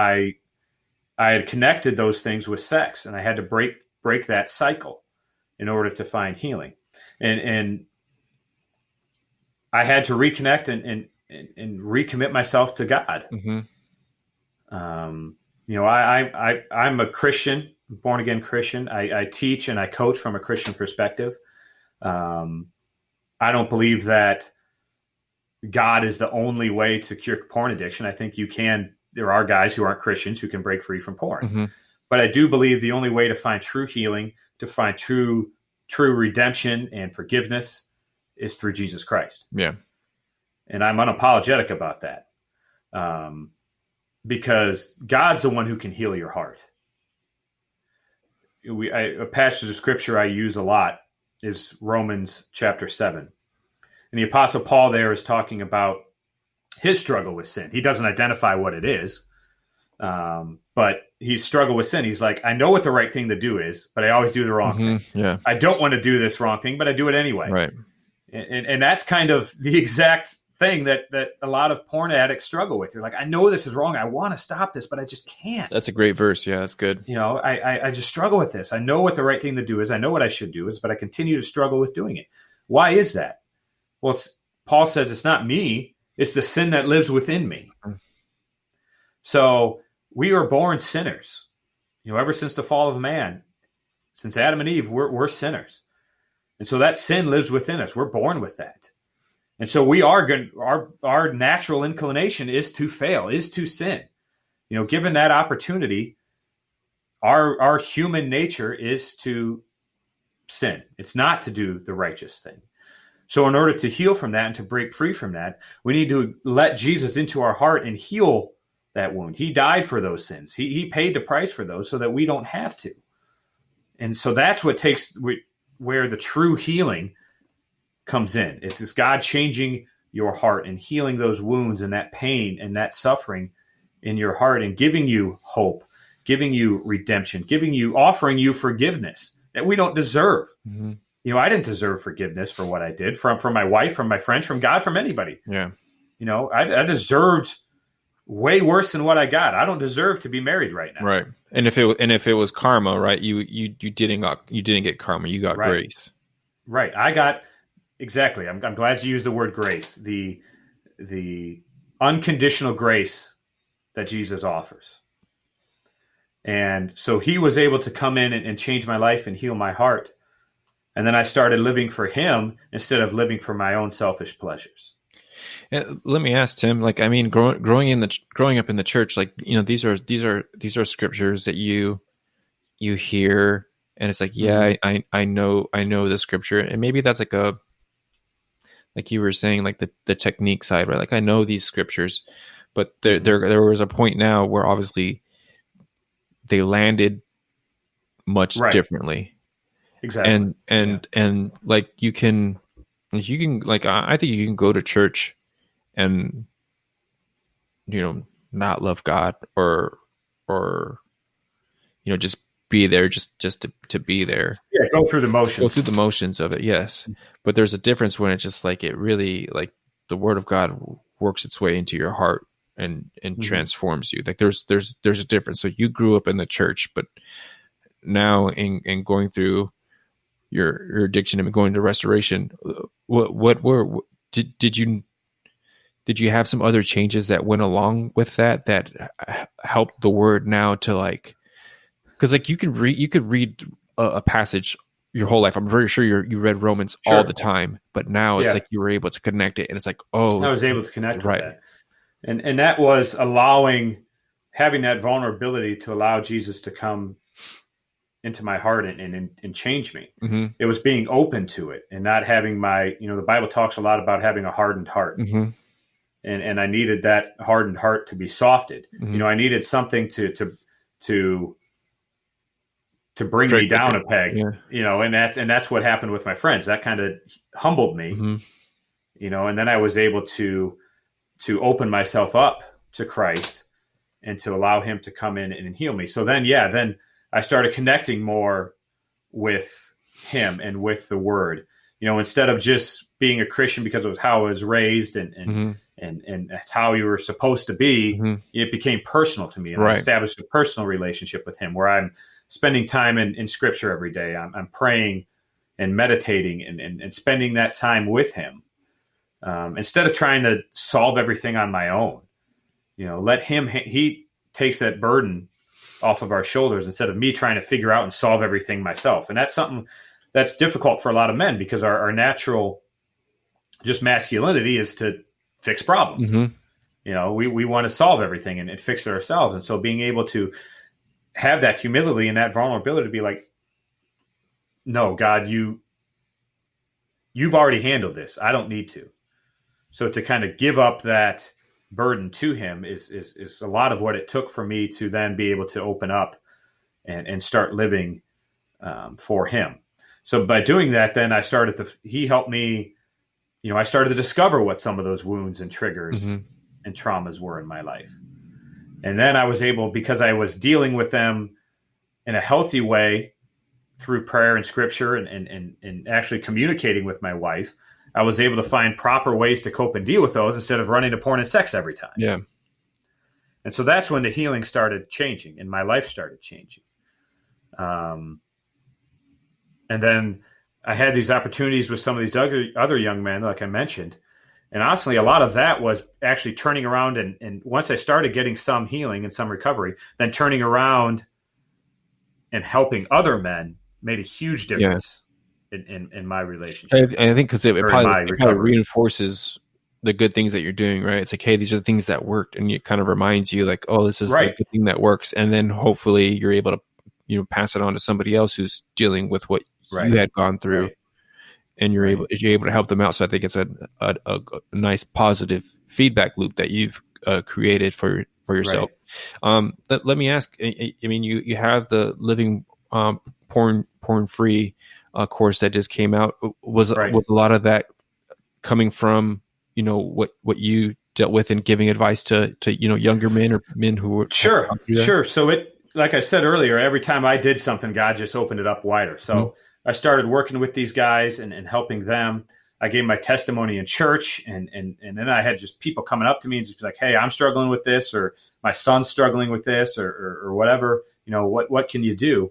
had connected those things with sex, and I had to break that cycle in order to find healing. And I had to reconnect and recommit myself to God. Mm-hmm. I'm a Christian, born again Christian. I teach and I coach from a Christian perspective. I don't believe that God is the only way to cure porn addiction. I think there are guys who aren't Christians who can break free from porn. Mm-hmm. But I do believe the only way to find true healing, to find true redemption and forgiveness is through Jesus Christ. Yeah. And I'm unapologetic about that. Because God's the one who can heal your heart. A passage of scripture I use a lot is Romans chapter 7. And the Apostle Paul there is talking about his struggle with sin. He doesn't identify what it is, but he's struggled with sin. He's like, I know what the right thing to do is, but I always do the wrong thing. Yeah. I don't want to do this wrong thing, but I do it anyway. Right. And that's kind of the exact thing that a lot of porn addicts struggle with. You're like, I know this is wrong. I want to stop this, but I just can't. That's a great verse. Yeah, that's good. I just struggle with this. I know what the right thing to do is. I know what I should do is, but I continue to struggle with doing it. Why is that? Well, Paul says it's not me. It's the sin that lives within me. So we are born sinners. Ever since the fall of man, since Adam and Eve, we're sinners. And so that sin lives within us. We're born with that. And so we are going. Our natural inclination is to fail, is to sin. Given that opportunity, our human nature is to sin. It's not to do the righteous thing. So in order to heal from that and to break free from that, we need to let Jesus into our heart and heal that wound. He died for those sins. He paid the price for those so that we don't have to. And so that's what takes where the true healing comes in. It's this God changing your heart and healing those wounds and that pain and that suffering in your heart and giving you hope, giving you redemption, offering you forgiveness that we don't deserve. Mm-hmm. I didn't deserve forgiveness for what I did from my wife, from my friends, from God, from anybody. Yeah. I deserved way worse than what I got. I don't deserve to be married right now. Right. And if it was karma, right, you didn't get karma, you got grace. Right. I got exactly. I'm glad you used the word grace. The unconditional grace that Jesus offers. And so he was able to come in and change my life and heal my heart. And then I started living for him instead of living for my own selfish pleasures. And let me ask Tim, growing up in the church, these are scriptures that you hear, and it's like, yeah, I know the scripture, and maybe that's like you were saying, like the technique side, right? Like I know these scriptures, but there was a point now where obviously they landed much differently. Exactly. And like you can like, I think you can go to church and not love God or just be there just to be there. Yeah, go through the motions. Go through the motions of it, yes. But there's a difference when it's just like it really, like the word of God works its way into your heart and transforms you. Like there's a difference. So you grew up in the church, but now in going through your addiction and going to restoration, did you have some other changes that went along with that helped the word now to like, because like you could read a passage your whole life. I'm very sure you read Romans all the time, but now it's like you were able to connect it, and it's like, oh, I was able to connect with that, and that was having that vulnerability to allow Jesus to come into my heart and change me. Mm-hmm. It was being open to it and not having the Bible talks a lot about having a hardened heart. Mm-hmm. And I needed that hardened heart to be softened. Mm-hmm. I needed something to bring me down a peg, and that's what happened with my friends. That kind of humbled me, mm-hmm. And then I was able to open myself up to Christ and to allow him to come in and heal me. So then I started connecting more with him and with the word, instead of just being a Christian because of how I was raised and that's how you were supposed to be. Mm-hmm. It became personal to me, and I established a personal relationship with him where I'm spending time in scripture every day. I'm praying and meditating and spending that time with him. Instead of trying to solve everything on my own, let him, he takes that burden off of our shoulders instead of me trying to figure out and solve everything myself. And that's something that's difficult for a lot of men because our natural just masculinity is to fix problems. Mm-hmm. We want to solve everything and fix it ourselves. And so being able to have that humility and that vulnerability to be like, no, God, you've already handled this. I don't need to. So to kind of give up that burden to him is a lot of what it took for me to then be able to open up and start living for him. So by doing that, then he helped me, I started to discover what some of those wounds and triggers mm-hmm. and traumas were in my life. And then I was able, because I was dealing with them in a healthy way through prayer and scripture and actually communicating with my wife, I was able to find proper ways to cope and deal with those instead of running to porn and sex every time. Yeah. And so that's when the healing started changing and my life started changing. And then I had these opportunities with some of these other young men, like I mentioned. And honestly, a lot of that was actually turning around. And once I started getting some healing and some recovery, then turning around and helping other men made a huge difference in my relationship. I think because it probably reinforces the good things that you're doing, right? It's like, hey, these are the things that worked. And it kind of reminds you like, oh, this is the good thing that works. And then hopefully you're able to, pass it on to somebody else who's dealing with what you had gone through. And you're able to help them out. So I think it's a nice positive feedback loop that you've created for yourself. Let me ask. I mean, you have the Living Porn Free course that just came out. Was a lot of that coming from what you dealt with and giving advice to younger men or men who were sure. So like I said earlier, every time I did something, God just opened it up wider. So. Mm-hmm. I started working with these guys and helping them. I gave my testimony in church, and then I had just people coming up to me and just be like, hey, I'm struggling with this, or my son's struggling with this, or whatever. What can you do?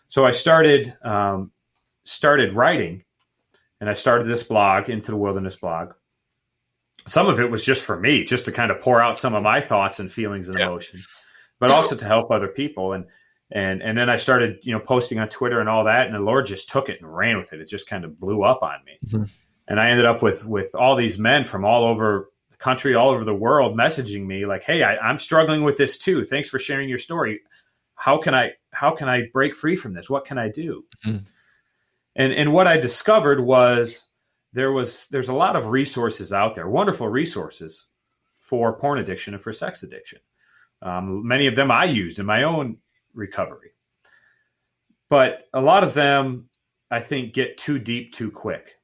So I started writing, and I started this blog, Into the Wilderness blog. Some of it was just for me, just to kind of pour out some of my thoughts and feelings and emotions, but also to help other people. And then I started, posting on Twitter and all that, and the Lord just took it and ran with it. It just kind of blew up on me. Mm-hmm. And I ended up with all these men from all over the country, all over the world, messaging me like, hey, I'm struggling with this too. Thanks for sharing your story. How can I break free from this? What can I do? Mm-hmm. And what I discovered was there's a lot of resources out there, wonderful resources for porn addiction and for sex addiction. Many of them I used in my own recovery. But a lot of them, I think, get too deep too quick.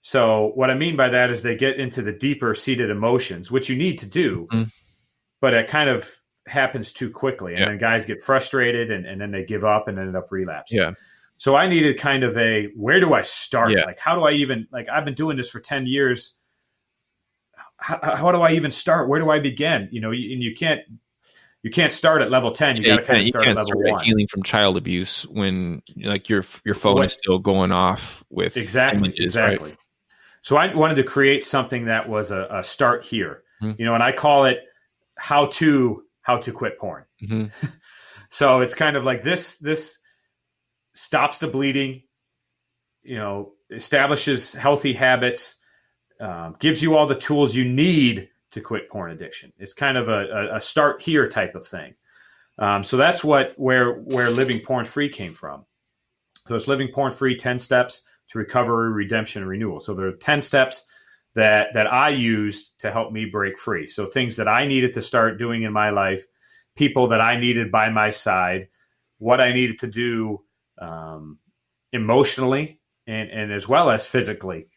So what I mean by that is they get into the deeper seated emotions, which you need to do, but it kind of happens too quickly. And then guys get frustrated and then they give up and end up relapsing. Yeah. So I needed kind of where do I start? Yeah. Like, how do I even, I've been doing this for 10 years. how do I even start? Where do I begin? And you can't start at level 10. You got to kind of start at level 1. Healing from child abuse when like your phone is still going off with images, exactly. Right? So I wanted to create something that was a start here, Mm-hmm. and I call it how to quit porn. Mm-hmm. So it's kind of like this stops the bleeding, establishes healthy habits, gives you all the tools you need to quit porn addiction. It's kind of a start here type of thing. So that's where Living Porn Free came from. So it's Living Porn Free, 10 steps to recovery, redemption, and renewal. So there are 10 steps that I used to help me break free. So things that I needed to start doing in my life, people that I needed by my side, what I needed to do emotionally and as well as physically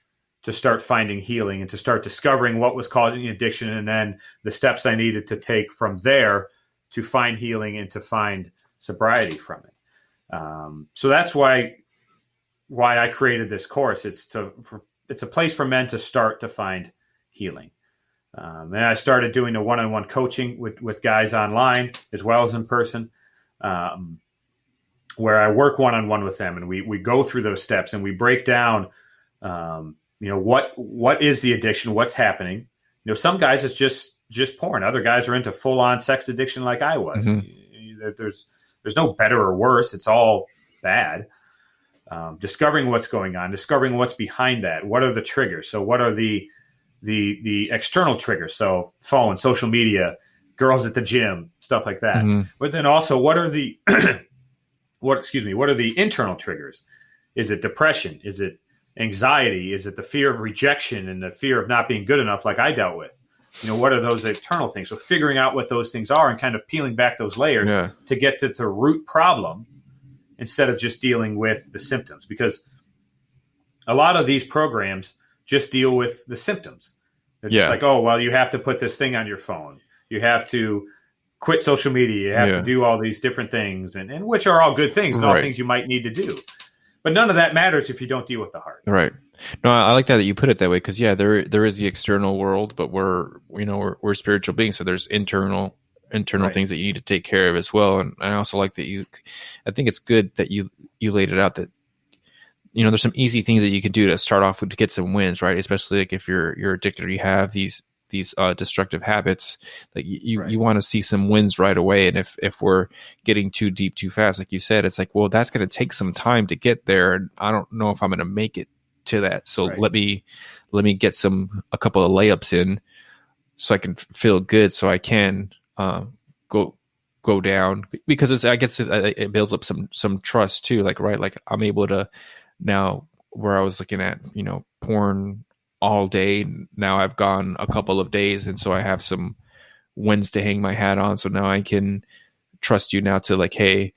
to start finding healing and to start discovering what was causing the addiction, and then the steps I needed to take from there to find healing and to find sobriety from it. So that's why I created this course. It's a place for men to start to find healing. And I started doing the one-on-one coaching with guys online as well as in person, where I work one-on-one with them, and we go through those steps and we break down, what is the addiction, what's happening. Some guys it's just porn. Other guys are into full-on sex addiction like I was. Mm-hmm. There's no better or worse. It's all bad. Discovering what's going on, discovering what's behind that. What are the triggers? So what are the external triggers? So phone, social media, girls at the gym, stuff like that. Mm-hmm. But then also, what are the what are the internal triggers? Is it depression? Is it anxiety? Is it the fear of rejection and the fear of not being good enough like I dealt with? What are those internal things? So figuring out what those things are and kind of peeling back those layers to get to the root problem instead of just dealing with the symptoms. Because a lot of these programs just deal with the symptoms. They're just like, oh, well, you have to put this thing on your phone. You have to quit social media. You have to do all these different things, and which are all good things and all things you might need to do. But none of that matters if you don't deal with the heart. Right. No, I like that you put it that way, because there is the external world, but we're spiritual beings, so there's internal things that you need to take care of as well. And I also like that I think it's good that you laid it out that there's some easy things that you can do to start off with to get some wins, right? Especially like if you're addicted or you have these destructive habits, like you want to see some wins right away. And if we're getting too deep too fast, like you said, it's like, well, that's going to take some time to get there, and I don't know if I'm going to make it to that. So let me get a couple of layups in so I can feel good, so I can go down, because I guess it builds up some trust too. Like, right. Like I'm able to now, where I was looking at, porn all day. Now I've gone a couple of days, and so I have some wins to hang my hat on. So now I can trust you now to like, hey,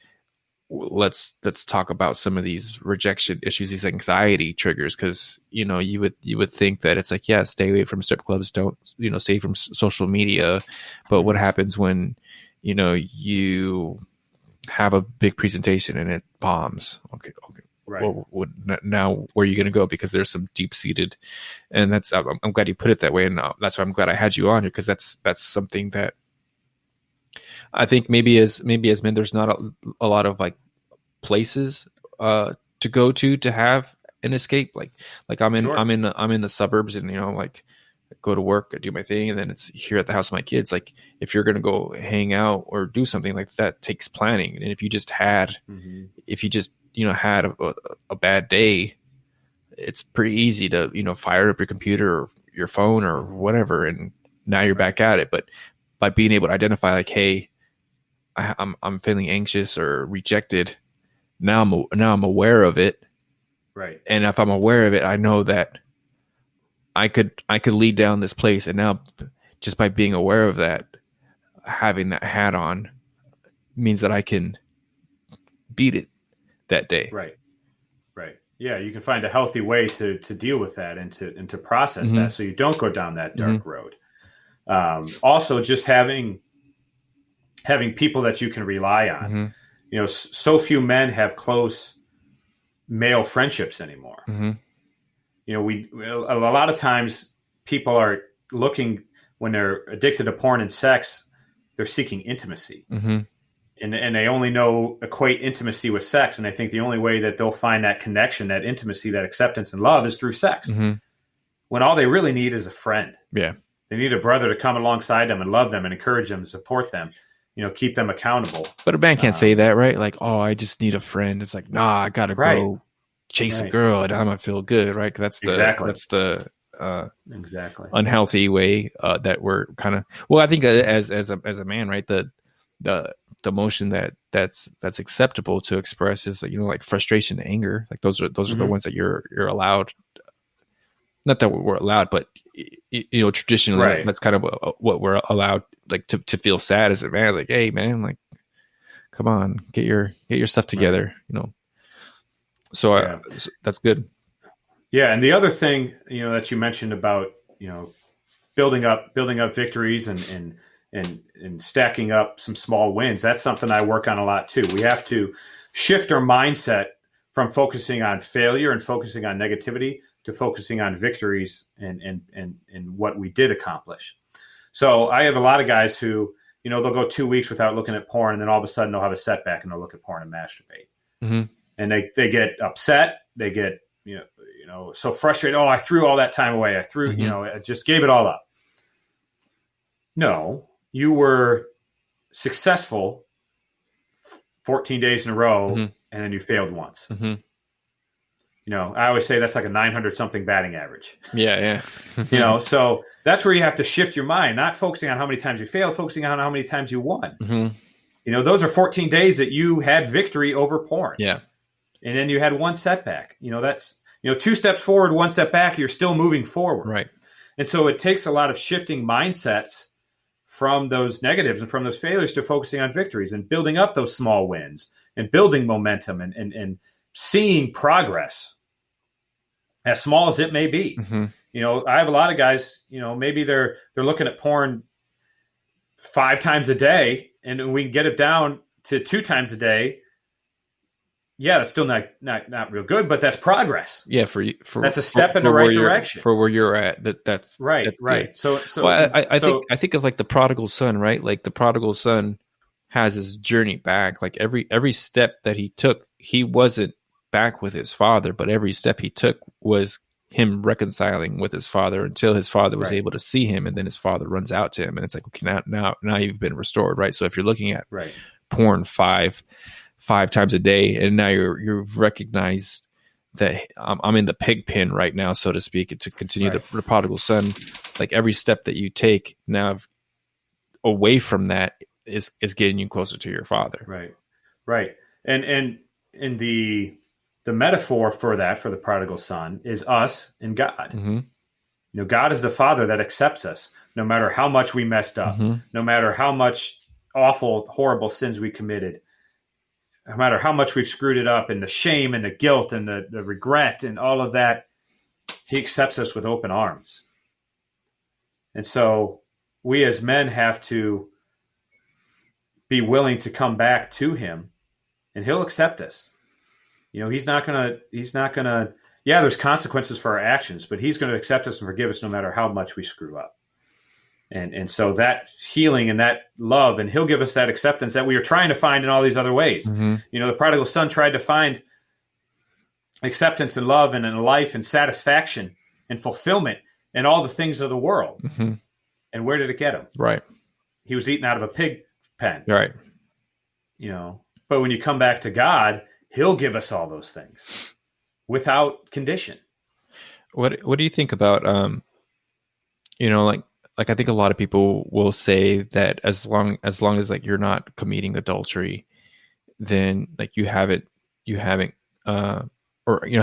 let's talk about some of these rejection issues, these anxiety triggers. Because you would think that it's like, stay away from strip clubs, don't stay from social media. But what happens when you have a big presentation and it bombs? Okay. Right. Well, now where are you going to go? Because there's some deep-seated, and that's I'm glad you put it that way, and that's why I'm glad I had you on here, because that's something that I think maybe as men, there's not a lot of like places to go to have an escape. Like I'm in the suburbs, and like I go to work, I do my thing, and then it's here at the house with my kids. Like if you're going to go hang out or do something like that, takes planning. And if you just had a bad day, it's pretty easy to fire up your computer or your phone or whatever, and now you're back at it. But by being able to identify, like, hey, I'm feeling anxious or rejected, now I'm aware of it, right? And if I'm aware of it, I know that I could lead down this place. And now, just by being aware of that, having that hat on means that I can beat it that day. Right. Yeah, you can find a healthy way to deal with that and to process that, so you don't go down that dark road. Also, just having people that you can rely on. So few men have close male friendships anymore. A lot of times people are looking, when they're addicted to porn and sex, they're seeking intimacy. Mm-hmm. And they only equate intimacy with sex. And I think the only way that they'll find that connection, that intimacy, that acceptance and love is through sex. Mm-hmm. When all they really need is a friend. Yeah. They need a brother to come alongside them and love them and encourage them, support them, keep them accountable. But a man can't say that, right? Like, oh, I just need a friend. It's like, nah, I gotta go chase a girl and I'm gonna feel good, right? That's the exactly unhealthy way that we're kind of. Well, I think as a man, right? The emotion that's acceptable to express is like, like frustration, anger. Like those are the ones that you're allowed. Not that we're allowed, but traditionally that's kind of what we're allowed, like to feel sad as a man. Like, hey man, like, come on, get your stuff together, So that's good. Yeah, and the other thing that you mentioned about building up victories and stacking up some small wins. That's something I work on a lot too. We have to shift our mindset from focusing on failure and focusing on negativity to focusing on victories and what we did accomplish. So I have a lot of guys who, they'll go 2 weeks without looking at porn, and then all of a sudden they'll have a setback and they'll look at porn and masturbate. Mm-hmm. And they get upset. They get, so frustrated. Oh, I threw all that time away. I threw, I just gave it all up. No, you were successful 14 days in a row, and then you failed once. Mm-hmm. I always say that's like a 900 something batting average. Yeah. So that's where you have to shift your mind, not focusing on how many times you failed, focusing on how many times you won. Mm-hmm. Those are 14 days that you had victory over porn. Yeah. And then you had one setback. That's, 2 steps forward, 1 step back, you're still moving forward. Right. And so it takes a lot of shifting mindsets from those negatives and from those failures to focusing on victories and building up those small wins and building momentum and seeing progress, as small as it may be. Mm-hmm. I have a lot of guys, maybe they're looking at porn 5 times a day, and we can get it down to 2 times a day. Yeah, that's still not real good, but that's progress. Yeah, that's a step in the right direction for where you're at. That's right, that's right. Good. So well, I think of like the prodigal son, right? Like the prodigal son has his journey back. Like every step that he took, he wasn't back with his father, but every step he took was him reconciling with his father until his father was able to see him, and then his father runs out to him, and it's like, okay, now you've been restored, right? So if you're looking at porn five times a day, and now you've recognized that I'm in the pig pen right now, so to speak, to continue the prodigal son. Like every step that you take now away from that is getting you closer to your father. Right. And the metaphor for that, for the prodigal son, is us and God. Mm-hmm. God is the father that accepts us no matter how much we messed up, no matter how much awful, horrible sins we committed, no matter how much we've screwed it up, and the shame and the guilt and the regret and all of that. He accepts us with open arms. And so we as men have to be willing to come back to him, and he'll accept us. He's not gonna, there's consequences for our actions, but he's going to accept us and forgive us no matter how much we screw up. And so that healing and that love, and he'll give us that acceptance that we are trying to find in all these other ways. Mm-hmm. The prodigal son tried to find acceptance and love and life and satisfaction and fulfillment in all the things of the world. Mm-hmm. And where did it get him? Right. He was eaten out of a pig pen. Right. But when you come back to God, he'll give us all those things without condition. What do you think about, like I think a lot of people will say that as long as like you're not committing adultery, then like you haven't or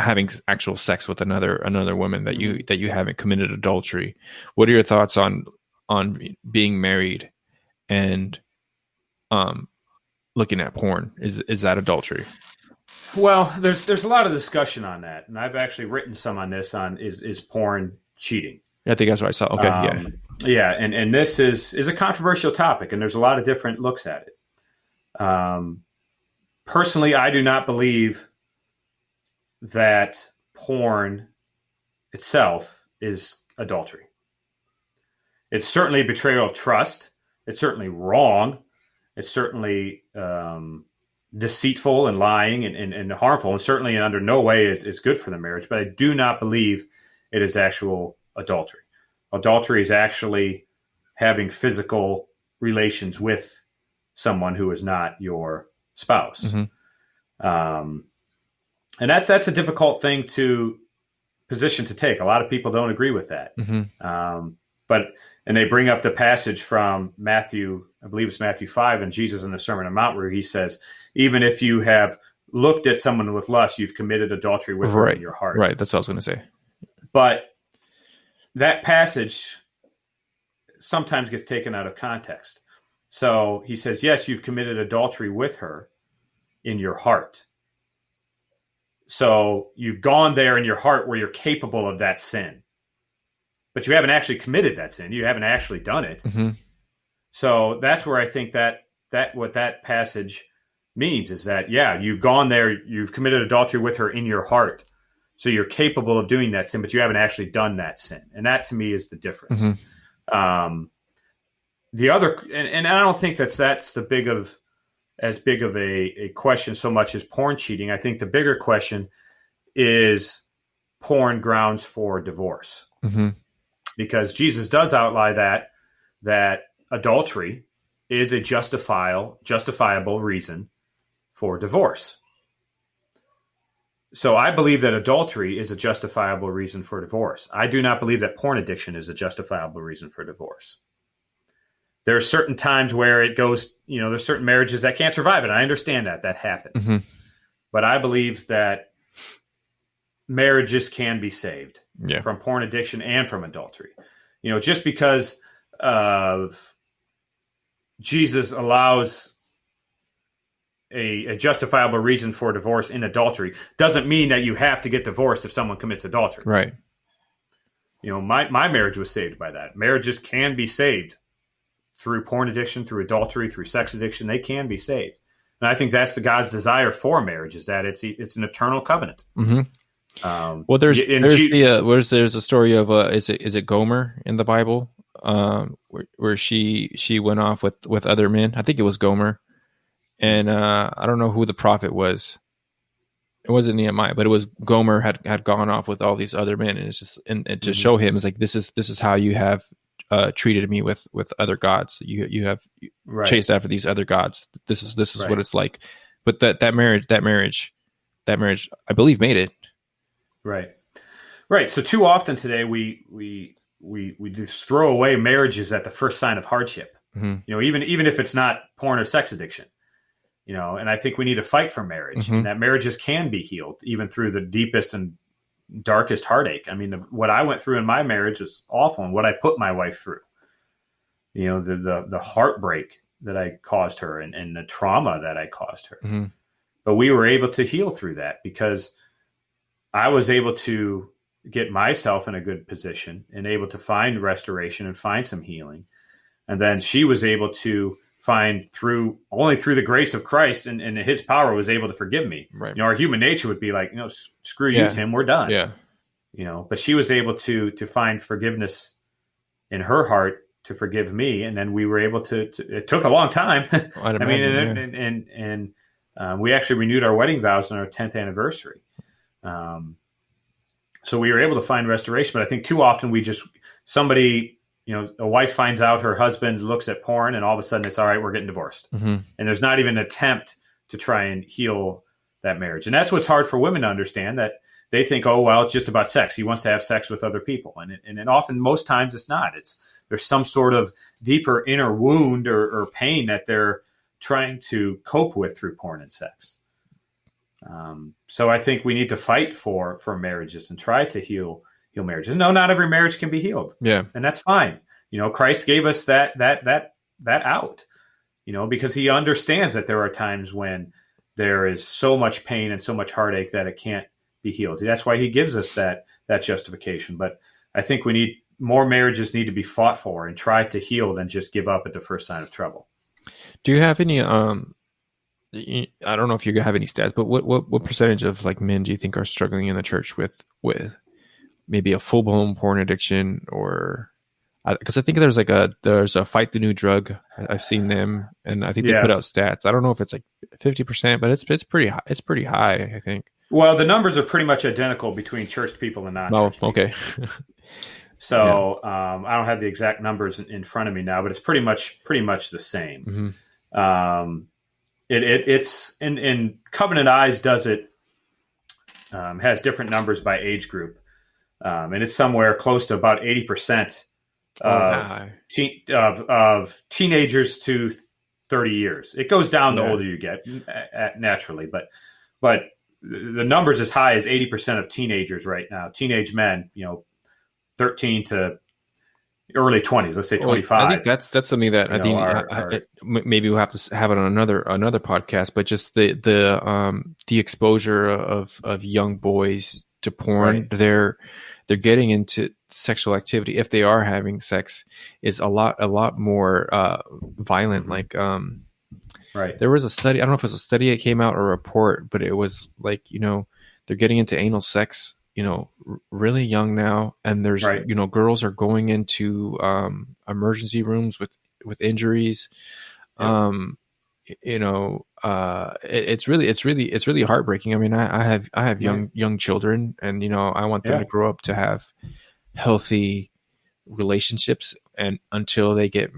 having actual sex with another woman, that you haven't committed adultery. What are your thoughts on being married and looking at porn? Is that adultery? Well, there's a lot of discussion on that, and I've actually written some on this. Is porn cheating? I think that's what I saw. Okay, yeah, and this is a controversial topic, and there's a lot of different looks at it. Personally, I do not believe that porn itself is adultery. It's certainly betrayal of trust. It's certainly wrong. It's certainly deceitful and lying and harmful, and certainly under no way is good for the marriage. But I do not believe it is actual adultery. Adultery is actually having physical relations with someone who is not your spouse. And that's a difficult thing position to take. A lot of people don't agree with that. And they bring up the passage from Matthew, I believe it's Matthew 5, and Jesus in the Sermon on the Mount, where he says, even if you have looked at someone with lust, you've committed adultery with her in your heart. Right. That's what I was going to say. But that passage sometimes gets taken out of context. So he says, yes, you've committed adultery with her in your heart. So you've gone there in your heart where you're capable of that sin. But you haven't actually committed that sin. You haven't actually done it. So that's where I think that what that passage means is that, yeah, you've gone there, you've committed adultery with her in your heart. So you're capable of doing that sin, but you haven't actually done that sin. And that to me is the difference. The other, and I don't think that's as big of a question so much as porn cheating. I think the bigger question is porn grounds for divorce. Because Jesus does outline that adultery is a justifiable reason for divorce. So I believe that adultery is a justifiable reason for divorce. I do not believe that porn addiction is a justifiable reason for divorce. There are certain times where it goes, there's certain marriages that can't survive it. I understand that happens. But I believe that marriages can be saved from porn addiction and from adultery. Just because of Jesus allows a justifiable reason for divorce in adultery doesn't mean that you have to get divorced if someone commits adultery. Right. My marriage was saved by that. Marriages can be saved through porn addiction, through adultery, through sex addiction. They can be saved. And I think that's God's desire for marriage, is that it's an eternal covenant. Well, there's a story of is it Gomer in the Bible, where she went off with other men. I think it was Gomer, and I don't know who the prophet was. It wasn't Nehemiah, but it was Gomer had gone off with all these other men, and it's just and to show him, it's like this is how you have treated me with other gods. You have chased after these other gods. This is what it's like. But that marriage, I believe made it. Right. So too often today we just throw away marriages at the first sign of hardship. Even if it's not porn or sex addiction. And I think we need to fight for marriage, and that marriages can be healed even through the deepest and darkest heartache. I mean, what I went through in my marriage is awful, and what I put my wife through. The heartbreak that I caused her and the trauma that I caused her. But we were able to heal through that because I was able to get myself in a good position and able to find restoration and find some healing. And then she was able to find only through the grace of Christ and his power was able to forgive me. Right. Our human nature would be like, screw you, Tim, we're done. Yeah. But she was able to find forgiveness in her heart to forgive me. And then we were able to it took a long time. We actually renewed our wedding vows on our 10th anniversary. So we were able to find restoration, but I think too often a wife finds out her husband looks at porn and all of a sudden it's all right, we're getting divorced. And there's not even an attempt to try and heal that marriage. And that's what's hard for women to understand, that they think, oh, well, it's just about sex. He wants to have sex with other people. And often, most times it's not. There's some sort of deeper inner wound or pain that they're trying to cope with through porn and sex. So I think we need to fight for marriages and try to heal marriages. No, not every marriage can be healed. Yeah. And that's fine. Christ gave us that out, because he understands that there are times when there is so much pain and so much heartache that it can't be healed. That's why he gives us that justification. But I think more marriages need to be fought for and try to heal than just give up at the first sign of trouble. Do you have any, I don't know if you have any stats, but what percentage of men do you think are struggling in the church with maybe a full-blown porn addiction, or because I think there's a Fight the New Drug. I've seen them, and I think they put Yeah. out stats. I don't know if it's like 50%, but it's pretty high. It's pretty high, I think. Well, the numbers are pretty much identical between church people and Oh, non-church people. okay. Yeah. So I don't have the exact numbers in front of me now, but it's pretty much the same. Mm-hmm. It's in Covenant Eyes does it, has different numbers by age group, and it's somewhere close to about 80% of teenagers to 30 years. It goes down the older you get, naturally, but the numbers as high as 80% of teenagers right now, teenage men, 13 to early 20s, let's say 25. I think that's something that I think maybe we'll have to have it on another podcast. But just the exposure of young boys to porn, they're getting into sexual activity, if they are having sex, is a lot more violent. Mm-hmm. Like there was a study. I don't know if it was a study that came out or a report, but it was like they're getting into anal sex. Really young now, and there's girls are going into emergency rooms with injuries. It's really heartbreaking. I mean, I have young children, and I want them to grow up to have healthy relationships, and until they get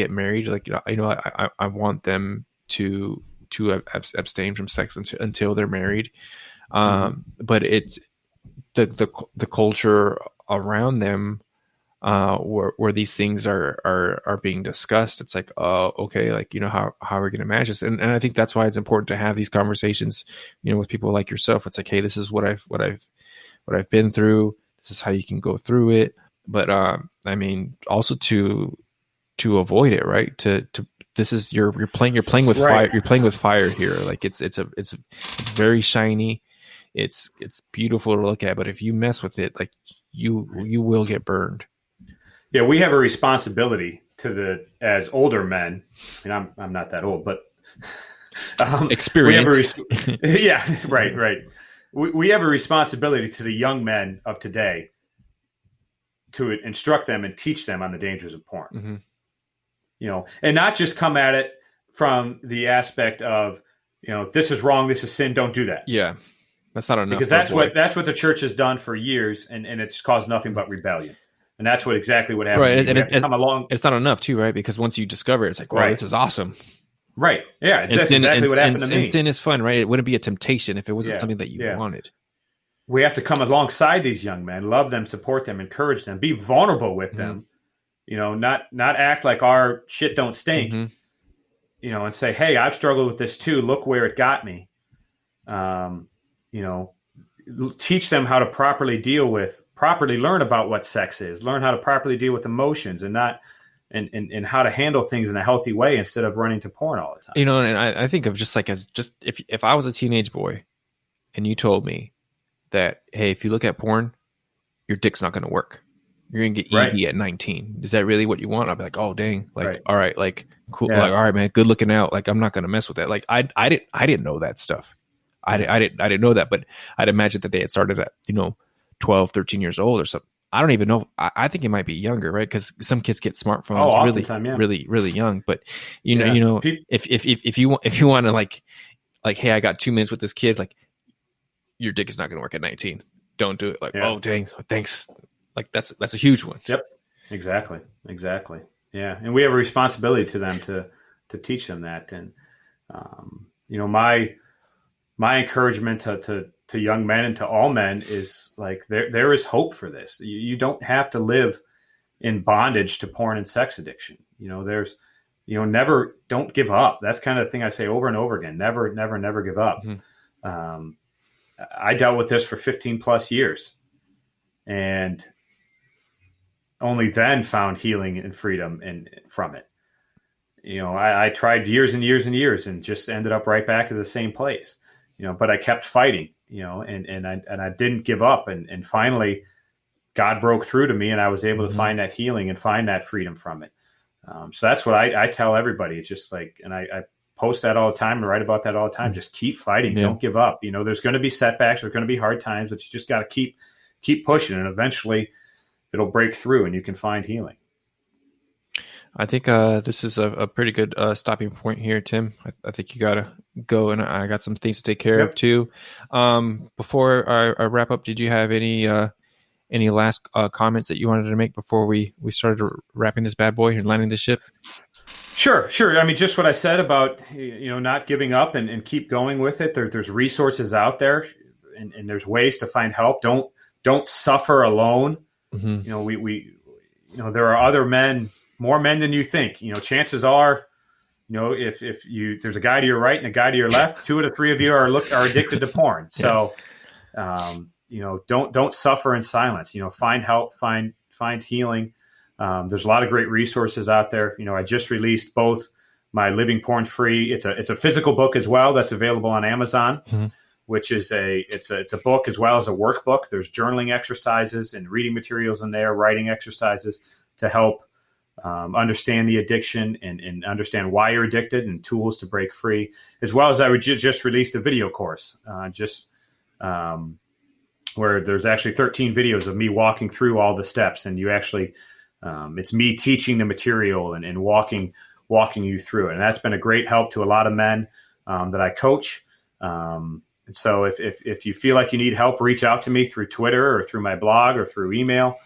married, like I want them to abstain from sex until they're married. But it's the culture around them where these things are being discussed. It's like, oh, okay, like how are we going to manage this? And I think that's why it's important to have these conversations, with people like yourself. It's like, hey, this is what I've been through. This is how you can go through it. But I mean, also to avoid it, right? To this is you're playing with fire. You're playing with fire here. Like it's very shiny. It's beautiful to look at, but if you mess with it, like you will get burned. Yeah, we have a responsibility as older men. I mean, I'm not that old, but experience. Right. We have a responsibility to the young men of today to instruct them and teach them on the dangers of porn. Mm-hmm. And not just come at it from the aspect of, this is wrong, this is sin, don't do that. Yeah. That's not enough. Because that's what the church has done for years, and it's caused nothing but rebellion. And that's exactly what happened. Right, and come along. It's not enough too, right? Because once you discover it, it's like, wow, this is awesome. Right. Yeah, that's exactly what happened to me. And sin is fun, right? It wouldn't be a temptation if it wasn't something that you wanted. We have to come alongside these young men, love them, support them, encourage them, be vulnerable with them. Not act like our shit don't stink. And say, hey, I've struggled with this too. Look where it got me. Teach them how to properly learn about what sex is, learn how to properly deal with emotions and how to handle things in a healthy way instead of running to porn all the time. And I think of just like if I was a teenage boy and you told me that, hey, if you look at porn, your dick's not going to work. You're going to get ED at 19. Is that really what you want? I'd be like, oh, dang. Like, all right, like, cool. Yeah. Like, all right, man, good looking out. Like, I'm not going to mess with that. Like, I didn't know that stuff. I didn't know that, but I'd imagine that they had started at 12, 13 years old or something. I don't even know. I think it might be younger, right? Because some kids get smartphones really young. But if you want to like, hey, I got 2 minutes with this kid, like your dick is not going to work at 19. Don't do it. Like, oh dang, thanks. Like that's a huge one. Yep, exactly. Yeah, and we have a responsibility to them to teach them that. And my encouragement to young men and to all men is like there is hope for this. You don't have to live in bondage to porn and sex addiction. Don't give up. That's kind of the thing I say over and over again. Never give up. Mm-hmm. I dealt with this for 15 plus years and only then found healing and freedom from it. I tried years and years and years and just ended up right back at the same place. But I kept fighting, and I didn't give up. And finally God broke through to me and I was able to find that healing and find that freedom from it. So that's what I tell everybody. It's just like, and I post that all the time and write about that all the time. Just keep fighting. Yeah. Don't give up. There's going to be setbacks. There's going to be hard times, but you just got to keep pushing. And eventually, it'll break through and you can find healing. I think this is a pretty good stopping point here, Tim. I think you got to go, and I got some things to take care of Yep. too. Before I wrap up, did you have any last comments that you wanted to make before we started wrapping this bad boy and landing the ship? Sure. I mean, just what I said about not giving up and keep going with it. There's resources out there, and there's ways to find help. Don't suffer alone. Mm-hmm. We there are other men, more men than you think. Chances are, if there's a guy to your right and a guy to your left, 2 out of 3 of you are addicted to porn. So, don't suffer in silence. Find help, find healing. There's a lot of great resources out there. I just released both my Living Porn Free. It's a physical book as well that's available on Amazon, mm-hmm. which is it's a book as well as a workbook. There's journaling exercises and reading materials in there, writing exercises to help understand the addiction and understand why you're addicted and tools to break free, as well as I just released a video course, where there's actually 13 videos of me walking through all the steps, and you actually it's me teaching the material and walking you through it. And that's been a great help to a lot of men that I coach. And so if you feel like you need help, reach out to me through Twitter or through my blog or through email,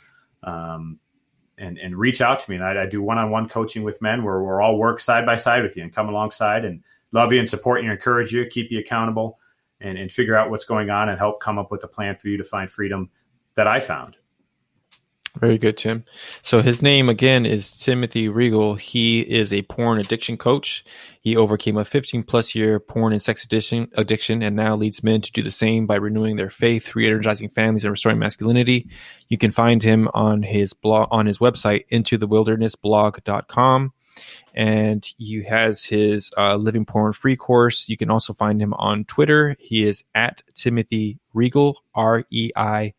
and reach out to me. And I do one-on-one coaching with men where we'll all work side by side with you and come alongside and love you and support you, encourage you, keep you accountable, and figure out what's going on and help come up with a plan for you to find freedom that I found. Very good, Tim. So his name, again, is Timothy Reigle. He is a porn addiction coach. He overcame a 15-plus year porn and sex addiction and now leads men to do the same by renewing their faith, re-energizing families, and restoring masculinity. You can find him on his blog, on his website, intothewildernessblog.com. And he has his Living Porn Free course. You can also find him on Twitter. He is at Timothy Reigle, Reigle.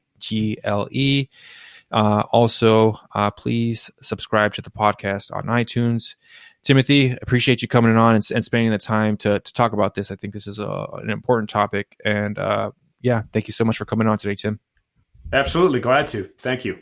Also, please subscribe to the podcast on iTunes. Timothy, appreciate you coming on and spending the time to talk about this. I think this is an important topic. And thank you so much for coming on today, Tim. Absolutely. Glad to. Thank you.